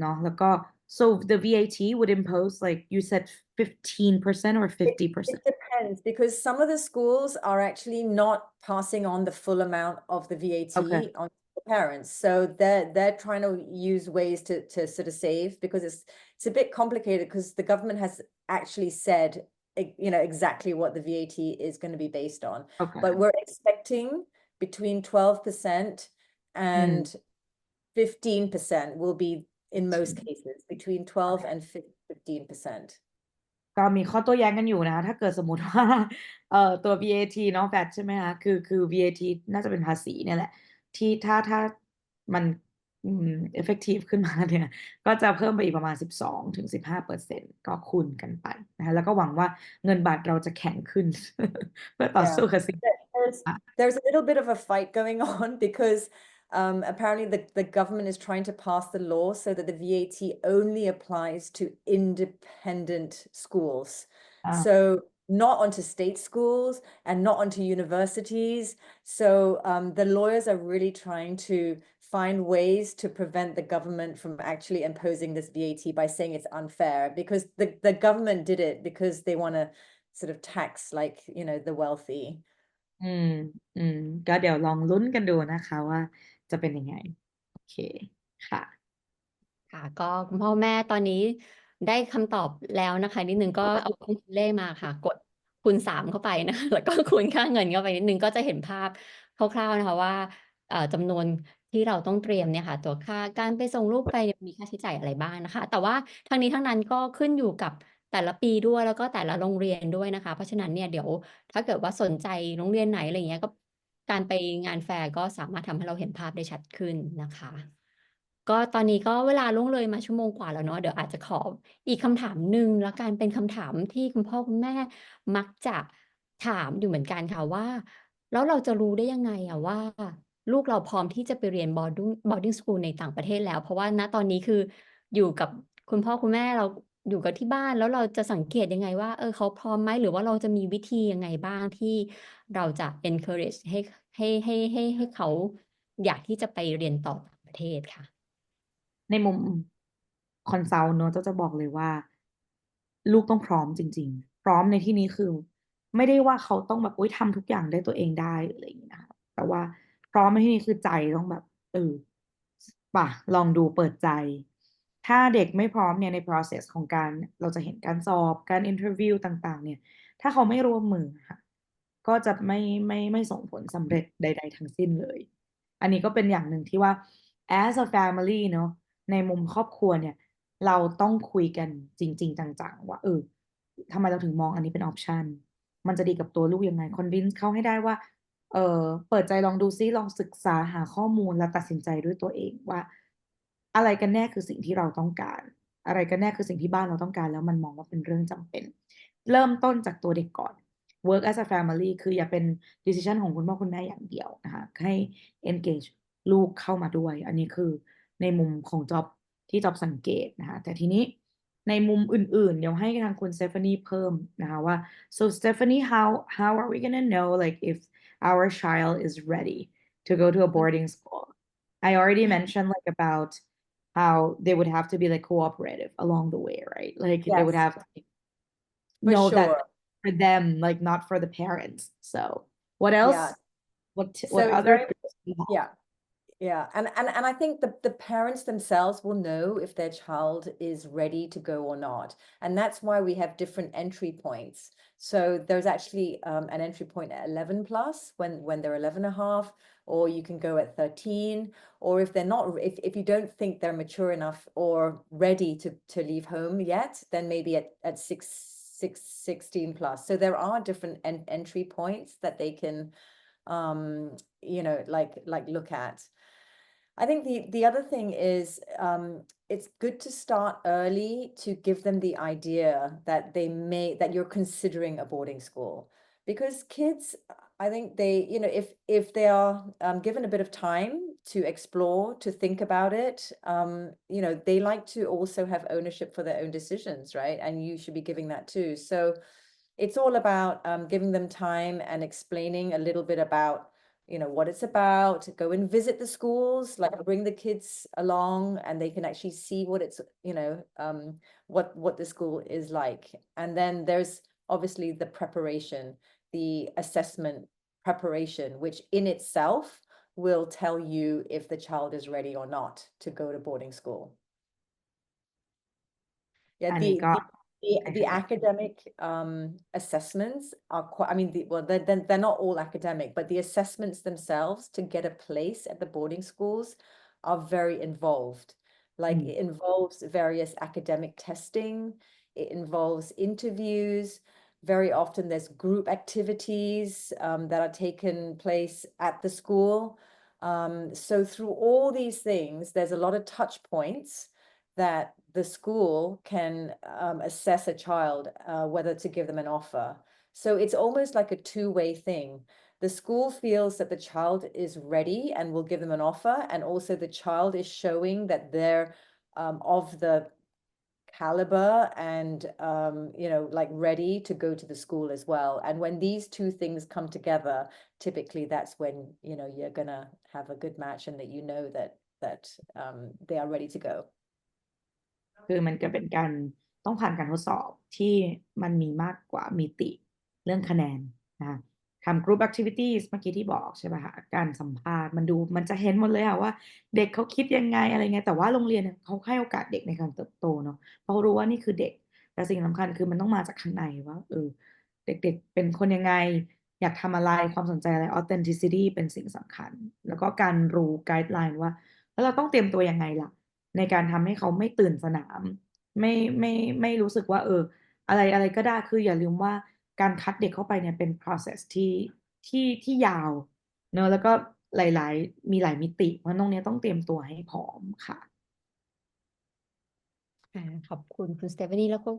เนาะแล้วก็ so the VAT would impose like you said 15% or 50%? It depends because some of the schools are actually not passing on the full amount of the VAT Okay. on the parents. So they're trying to use ways to sort of save because it's a bit complicated because the government has actually said, you know, exactly what the VAT is going to be based on. Okay. But we're expecting between 12% and 15% will be in most cases between 12 and 15%. ก็มีข้อโต้แย้งกันอยู่นะคะถ้าเกิดสมมติว่าตัว VAT เนาะ VAT ใช่ไหมคะคือ VAT น่าจะเป็นภาษีเนี่ยแหละที่ถ้ามันeffective ขึ้นมาเนี่ยก็จะเพิ่มไปอีกประมาณ 12-15% ก็คูณกันไปนะคะแล้วก็หวังว่าเงินบาทเราจะแข็งขึ้น เพื่อต่อสู้กับสิ่ง There's a little bit of a fight going on because apparently the government is trying to pass the law so that the VAT only applies to independent schools. So not onto state schools and not onto universities. So the lawyers are really trying to find ways to prevent the government from actually imposing this VAT by saying it's unfair because the government did it because they want to sort of tax like, you know, the wealthy. ก็เดี๋ยวลองลุ้นกันดูนะคะว่าจะเป็นยังไงโอเคค่ะค่ะก็คุณพ่อแม่ตอนนี้ได้คำตอบแล้วนะคะนิดนึงก็เอาเครื่องคิดเลขมาค่ะกดคูณ3เข้าไปนะคะแล้วก็คูณค่าเงินเข้าไปนิดนึงก็จะเห็นภาพคร่าวๆนะคะว่าจำนวนที่เราต้องเตรียมเนี่ยค่ะตัวค่าการไปส่งลูกไปเนี่ยมีค่าใช้จ่ายอะไรบ้างนะคะแต่ว่าทั้งนี้ทั้งนั้นก็ขึ้นอยู่กับแต่ละปีด้วยแล้วก็แต่ละโรงเรียนด้วยนะคะเพราะฉะนั้นเนี่ยเดี๋ยวถ้าเกิดว่าสนใจโรงเรียนไหนอะไรเงี้ยก็การไปงานแฟร์ก็สามารถทำให้เราเห็นภาพได้ชัดขึ้นนะคะ ก็ตอนนี้ก็เวลาล่วงเลยมาชั่วโมงกว่าแล้วเนาะเดี๋ยวอาจจะขออีกคำถามหนึ่งแล้วกันเป็นคำถามที่คุณพ่อคุณแม่มักจะถามอยู่เหมือนกันค่ะว่าแล้วเราจะรู้ได้ยังไงอะว่าลูกเราพร้อมที่จะไปเรียนboarding school ในต่างประเทศแล้วเพราะว่าณตอนนี้คืออยู่กับคุณพ่อคุณแม่เราอยู่กับที่บ้านแล้วเราจะสังเกตยังไงว่าเขาพร้อมไหมหรือว่าเราจะมีวิธียังไงบ้างที่เราจะ encourage ให้เขาอยากที่จะไปเรียนต่อต่างประเทศค่ะ ในมุมคอนซัลท์เนอะจะบอกเลยว่า ลูกต้องพร้อมจริงๆ พร้อมในที่นี้คือ ไม่ได้ว่าเขาต้องแบบทำทุกอย่างได้ตัวเองได้หรืออะไรอย่างนี้นะคะแต่ว่าพร้อมในที่นี้คือใจต้องแบบป่ะลองดูเปิดใจ ถ้าเด็กไม่พร้อมเนี่ยใน process ของการเราจะเห็นการสอบการ interview ต่างๆ เนี่ย ถ้าเขาไม่ร่วมมือค่ะก็จะไม่ส่งผลสำเร็จใดๆทั้งสิ้นเลย อันนี้ก็เป็นอย่างหนึ่งที่ว่า as a family เนอะในมุมครอบครัวเนี่ยเราต้องคุยกันจริงๆจังๆว่าทำไมเราถึงมองอันนี้เป็นออปชันมันจะดีกับตัวลูกยังไง convince เขาให้ได้ว่าเปิดใจลองดูซิลองศึกษาหาข้อมูลและตัดสินใจด้วยตัวเองว่าอะไรกันแน่คือสิ่งที่เราต้องการอะไรกันแน่คือสิ่งที่บ้านเราต้องการแล้วมันมองว่าเป็นเรื่องจำเป็นเริ่มต้นจากตัวเด็กก่อน work as a family คืออย่าเป็น decision ของคุณพ่อคุณแม่อย่างเดียวนะคะให้ engage ลูกเข้ามาด้วยอันนี้คือในมุมของจ็อบที่จ็อบสังเกตนะคะแต่ทีนี้ในมุมอื่นๆเดี๋ยวให้ทางคุณ Stephanie เพิ่มนะคะว่า so Stephanie how are we gonna know like if our child is ready to go to a boarding school I already mentioned like about how they would have to be like cooperative along the way right like they would have to know that for them like not for the parents so what else what other Yeah, and I think the parents themselves will know if their child is ready to go or not. And that's why we have different entry points. So there's actually an entry point at 11 plus when they're 11 and a half, or you can go at 13, or if they're not, if you don't think they're mature enough or ready to leave home yet, then maybe at 16 plus. So there are different entry points that they can you know, like look at. I think the other thing is it's good to start early to give them the idea that that you're considering a boarding school, because kids, I think they, if they are given a bit of time to explore, to think about it, they like to also have ownership for their own decisions, right? And you should be giving that too. So it's all about giving them time and explaining a little bit about what it's about. Go and visit the schools, like bring the kids along, and they can actually see what it's what the school is like. And then there's obviously the preparation, the assessment preparation, which in itself will tell you if the child is ready or not to go to boarding school. Yeah, อันนี้ก็ the academic assessments are quite, I mean, they're not all academic, but the assessments themselves to get a place at the boarding schools are very involved. Like it involves various academic testing, it involves interviews. Very often there's group activities that are taken place at the school. So through all these things, there's a lot of touch points that the school can assess a child, whether to give them an offer. So it's almost like a two-way thing. The school feels that the child is ready and will give them an offer, and also the child is showing that they're of the caliber and like ready to go to the school as well. And when these two things come together, typically that's when you're gonna have a good match and that that they are ready to go. คือมันก็เป็นการต้องผ่านการทดสอบที่มันมีมากกว่ามิติเรื่องคะแนนนะคะทำ group activities เมื่อกี้ที่บอกใช่ไหมคะการสัมภาษณ์มันจะเห็นหมดเลยค่ะว่าเด็กเขาคิดยังไงอะไรไงแต่ว่าโรงเรียนเขาให้โอกาสเด็กในการเติบโตเนาะเพราะรู้ว่านี่คือเด็กแต่สิ่งสำคัญคือมันต้องมาจากข้างในว่าเด็กๆเป็นคนยังไงอยากทำอะไรความสนใจอะไร authenticity เป็นสิ่งสำคัญแล้วก็การรู้ guideline ว่าแล้วเราต้องเตรียมตัวยังไงล่ะในการทำให้เขาไม่ตื่นสนามไม่รู้สึกว่าอะไรก็ได้คืออย่าลืมว่าการคัดเด็กเข้าไปเนี่ยเป็น process ที่ยาวเนอะแล้วก็มีหลายมิติเพราะตรงนี้ต้องเตรียมตัวให้พร้อมค่ะ ขอบคุณคุณสเตฟานีแล้วก็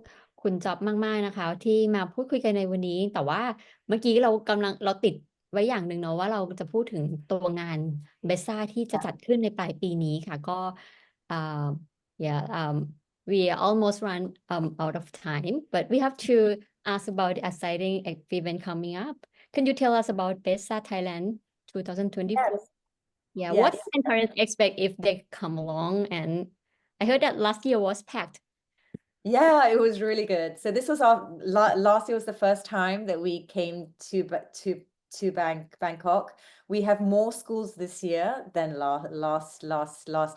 คุณจ๊อบมากๆนะคะที่มาพูดคุยกันในวันนี้แต่ว่าเมื่อกี้เราติดไว้อย่างหนึ่งเนาะว่าเราจะพูดถึงตัวงานเบสซ่าที่จะจัดขึ้นในปลายปีนี้ค่ะก็yeah we almost run out of time but we have to ask about the exciting event coming up. Can you tell us about BESSA Thailand 2024? Yes. Yeah, what can parents expect if they come along? And I heard that last year was packed. Yeah, it was really good. So this was our last year was the first time that we came to Bangkok. We have more schools this year than last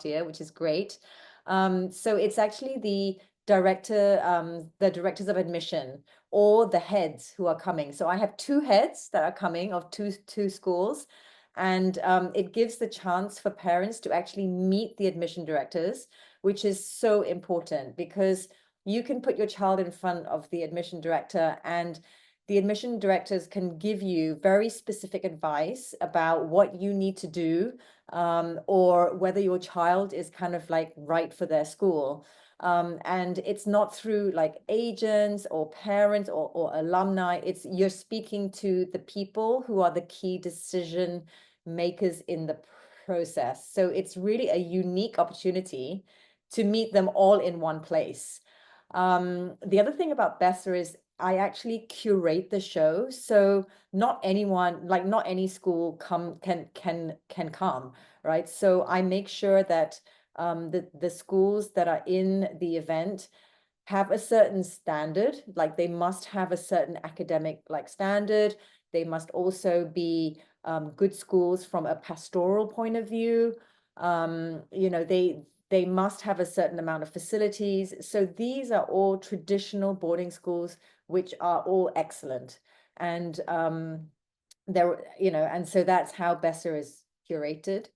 year, which is great. So it's actually the directors of admission or the heads who are coming. So I have two heads that are coming of two schools. And it gives the chance for parents to actually meet the admission directors, which is so important because you can put your child in front of the admission director and the admission directors can give you very specific advice about what you need to do or whether your child is kind of like right for their school. And it's not through like agents or parents or alumni. You're speaking to the people who are the key decision makers in the process. So it's really a unique opportunity to meet them all in one place. The other thing about BESSA is I actually curate the show. So not anyone, like not any school can come, right? So I make sure that the schools that are in the event have a certain standard, like they must have a certain academic like standard. They must also be good schools from a pastoral point of view. They must have a certain amount of facilities. So these are all traditional boarding schools, which are all excellent. And and so that's how BESSA is curated.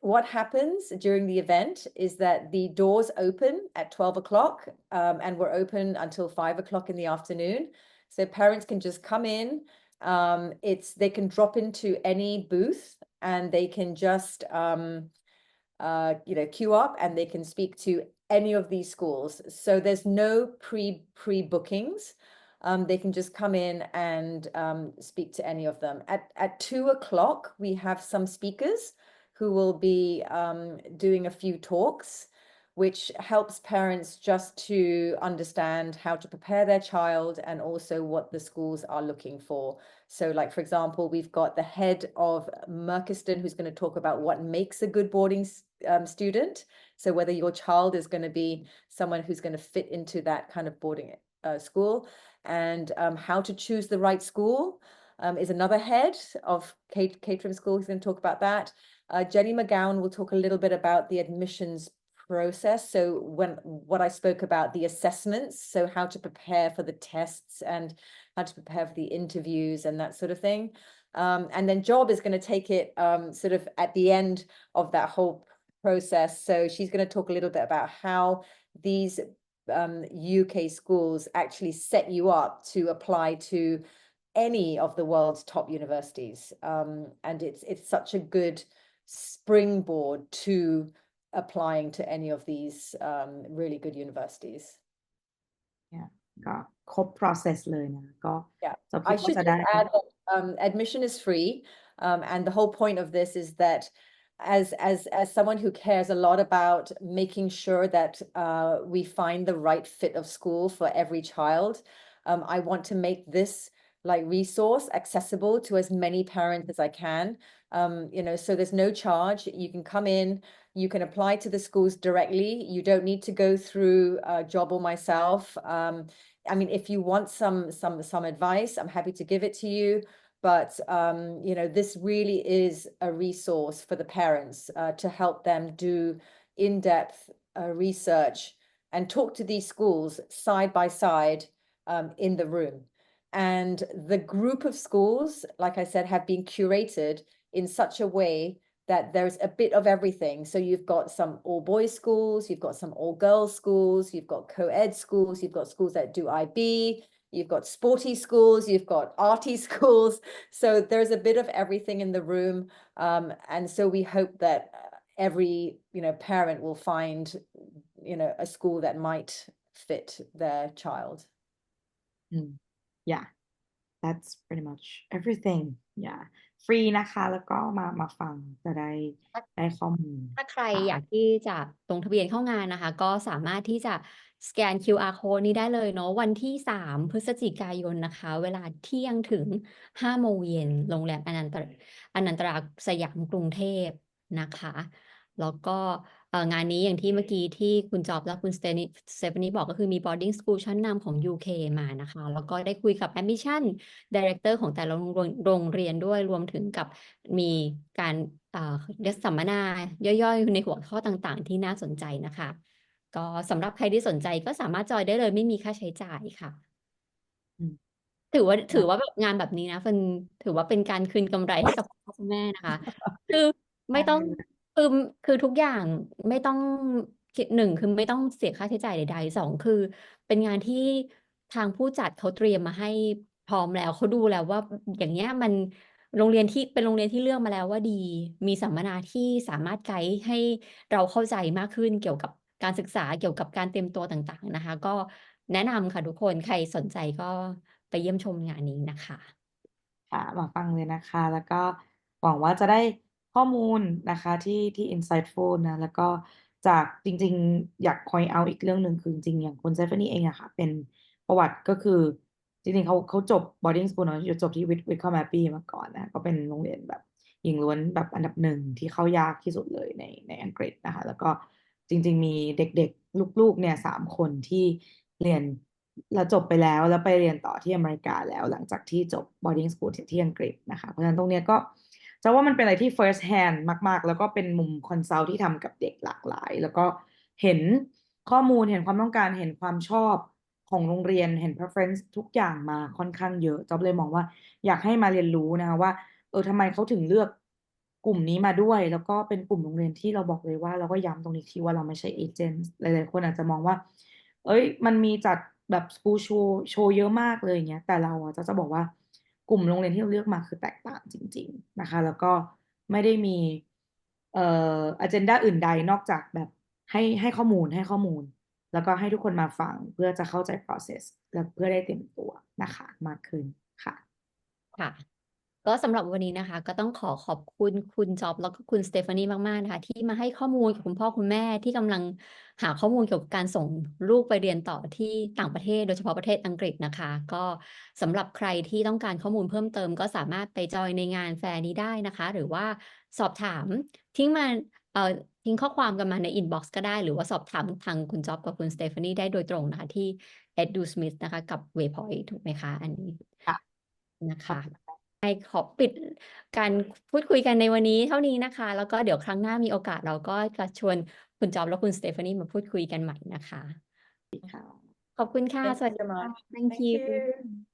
What happens during the event is that the doors open at 12 o'clock and we're open until 5 o'clock in the afternoon. So parents can just come in. They can drop into any booth and they can just queue up and they can speak to any of these schools. So there's no pre-bookings. They can just come in and speak to any of them. At 2:00, we have some speakers who will be doing a few talks, which helps parents just to understand how to prepare their child and also what the schools are looking for. So like, for example, we've got the head of Merkiston who's going to talk about what makes a good boarding student. So whether your child is going to be someone who's going to fit into that kind of boarding school, and how to choose the right school is another head of catering school who's going to talk about that. Jenny McGowan will talk a little bit about the admissions process. So what I spoke about, the assessments, so how to prepare for the tests and how to prepare for the interviews and that sort of thing. And then Job is going to take it sort of at the end of that whole process. So she's going to talk a little bit about how these UK schools actually set you up to apply to any of the world's top universities. And it's such a good springboard to applying to any of these really good universities. Yeah ก็ครบ process เลยนะก็ Yeah, จะคิ I ดว่า should จะ just ได้ add that admission is free, and the whole point of this is that as someone who cares a lot about making sure that we find the right fit of school for every child, I want to make this like resource accessible to as many parents as I can. So there's no charge. You can come in, you can apply to the schools directly. You don't need to go through Job or myself. I mean, if you want some advice, I'm happy to give it to you. But this really is a resource for the parents to help them do in-depth research and talk to these schools side by side in the room. And the group of schools, like I said, have been curated in such a way that there's a bit of everything. So you've got some all boys schools, you've got some all girls schools, you've got co-ed schools, you've got schools that do IB, you've got sporty schools, you've got arty schools. So there's a bit of everything in the room. And so we hope that every, parent will find, a school that might fit their child. Yeah that's pretty much everything yeah ฟรีนะคะแล้วก็มาฟังจะได้ข้อมูล ถ้าใครอยากที่จะลงทะเบียนเข้างานนะคะ ก็สามารถที่จะสแกน QR code นี้ได้เลยเนาะวันที่ 3 พฤศจิกายนนะคะ เวลาเที่ยงถึง 5 โมงเย็นโรงแรมอนันตราสยามกรุงเทพนะคะ แล้วก็งานนี้อย่างที่เมื่อกี้ที่คุณจอบและคุณสเตฟานีบอกก็คือมี boarding school ชั้นนำของ UK มานะคะ แล้วก็ได้คุยกับ admission director ของแต่ละโรงเรียนด้วยรวมถึงกับมีการสัมมนาย่อยๆในหัวข้อต่างๆ ที่น่าสนใจนะคะ ก็สำหรับใครที่สนใจก็สามารถจอยได้เลยไม่มีค่าใช้จ่ายค่ะ ถือว่าแบบงานแบบนี้นะเป็นถือว่าเป็นการคืนกำไรให้กับพ่อคุณแม่นะคะ คือไม่ต้องคือทุกอย่างไม่ต้องคิดหนึ่งคือไม่ต้องเสียค่าใช้จ่ายใดๆสองคือเป็นงานที่ทางผู้จัดเขาเตรียมมาให้พร้อมแล้วเขาดูแล้วว่าอย่างเงี้ยมันโรงเรียนที่เป็นโรงเรียนที่เลือกมาแล้วว่าดีมีสัมมนาที่สามารถไกด์ให้เราเข้าใจมากขึ้นเกี่ยวกับการศึกษาเกี่ยวกับการเตรียมตัวต่างๆนะคะ ก็แนะนำค่ะทุกคนใครสนใจก็ไปเยี่ยมชมงานนี้นะคะ ค่ะมาฟังเลยนะคะแล้วก็หวังว่าจะได้ข้อมูลนะคะที่ insightful นะแล้วก็จากจริงๆอยาก point out อีกเรื่องหนึ่งคือจริงๆอย่างคุณเซฟานี่เองอะค่ะเป็นประวัติก็คือจริงๆเขาจบ boarding school เนาะจบที่วิทคอมแอปปี้มาก่อนนะก็เป็นโรงเรียนแบบหญิงล้วนแบบอันดับหนึ่งที่เข้ายากที่สุดเลยในอังกฤษนะคะแล้วก็จริงๆมีเด็กๆลูกๆเนี่ย3 คนที่เรียนแล้วจบไปแล้วไปเรียนต่อที่อเมริกาแล้วหลังจากที่จบ boarding school ที่อังกฤษนะคะเพราะฉะนั้นตรงเนี้ยก็จะว่ามันเป็นอะไรที่ first hand มากๆแล้วก็เป็นมุมคอนซัลท์ที่ทำกับเด็กหลากหลายแล้วก็เห็นข้อมูลเห็นความต้องการเห็นความชอบของโรงเรียนเห็น preference ทุกอย่างมาค่อนข้างเยอะจ๊อบเลยมองว่าอยากให้มาเรียนรู้นะคะว่าทำไมเขาถึงเลือกกลุ่มนี้มาด้วยแล้วก็เป็นกลุ่มโรงเรียนที่เราบอกเลยว่าเราก็ย้ำตรงนี้ที่ว่าเราไม่ใช่เอเจนต์หลายๆคนอาจจะมองว่ามันมีจัดแบบสกูลโชว์เยอะมากเลยอย่างเงี้ยแต่เราจะบอกว่ากลุ่มโรงเรียนที่เราเลือกมาคือแตกต่างจริงๆนะคะแล้วก็ ไม่ได้มีagenda อื่นใดนอกจากแบบให้ข้อมูลแล้วก็ให้ทุกคนมาฟังเพื่อจะเข้าใจ process และเพื่อได้เตรียมตัวนะคะมากขึ้นค่ะ ค่ะ ก็สำหรับวันนี้นะคะ ก็ต้องขอบคุณคุณจ๊อบแล้วก็คุณสเตฟานีมากๆนะคะที่มาให้ข้อมูลกับคุณพ่อคุณแม่ที่กำลังหาข้อมูลเกี่ยวกับการส่งลูกไปเรียนต่อที่ต่างประเทศโดยเฉพาะประเทศอังกฤษนะคะ ก็สำหรับใครที่ต้องการข้อมูลเพิ่มเติมก็สามารถไปจอยในงานแฟร์นี้ได้นะคะ หรือว่าสอบถามทิ้งข้อความกันมาในอินบ็อกซ์ก็ได้ หรือว่าสอบถามทางคุณจ๊อบกับคุณสเตฟานีได้โดยตรงนะคะที่ EduSmith นะคะกับ Waypoint ถูกไหมคะอันนี้ ค่ะ นะคะขอปิดการพูดคุยกันในวันนี้เท่านี้นะคะ แล้วก็เดี๋ยวครั้งหน้ามีโอกาสเราก็จะชวนคุณจอบและคุณสเตฟานีมาพูดคุยกันใหม่นะคะ ค่ะ ขอบคุณค่ะ Thank สวัส you ดี so ค่ะ much. Thank Thank you you.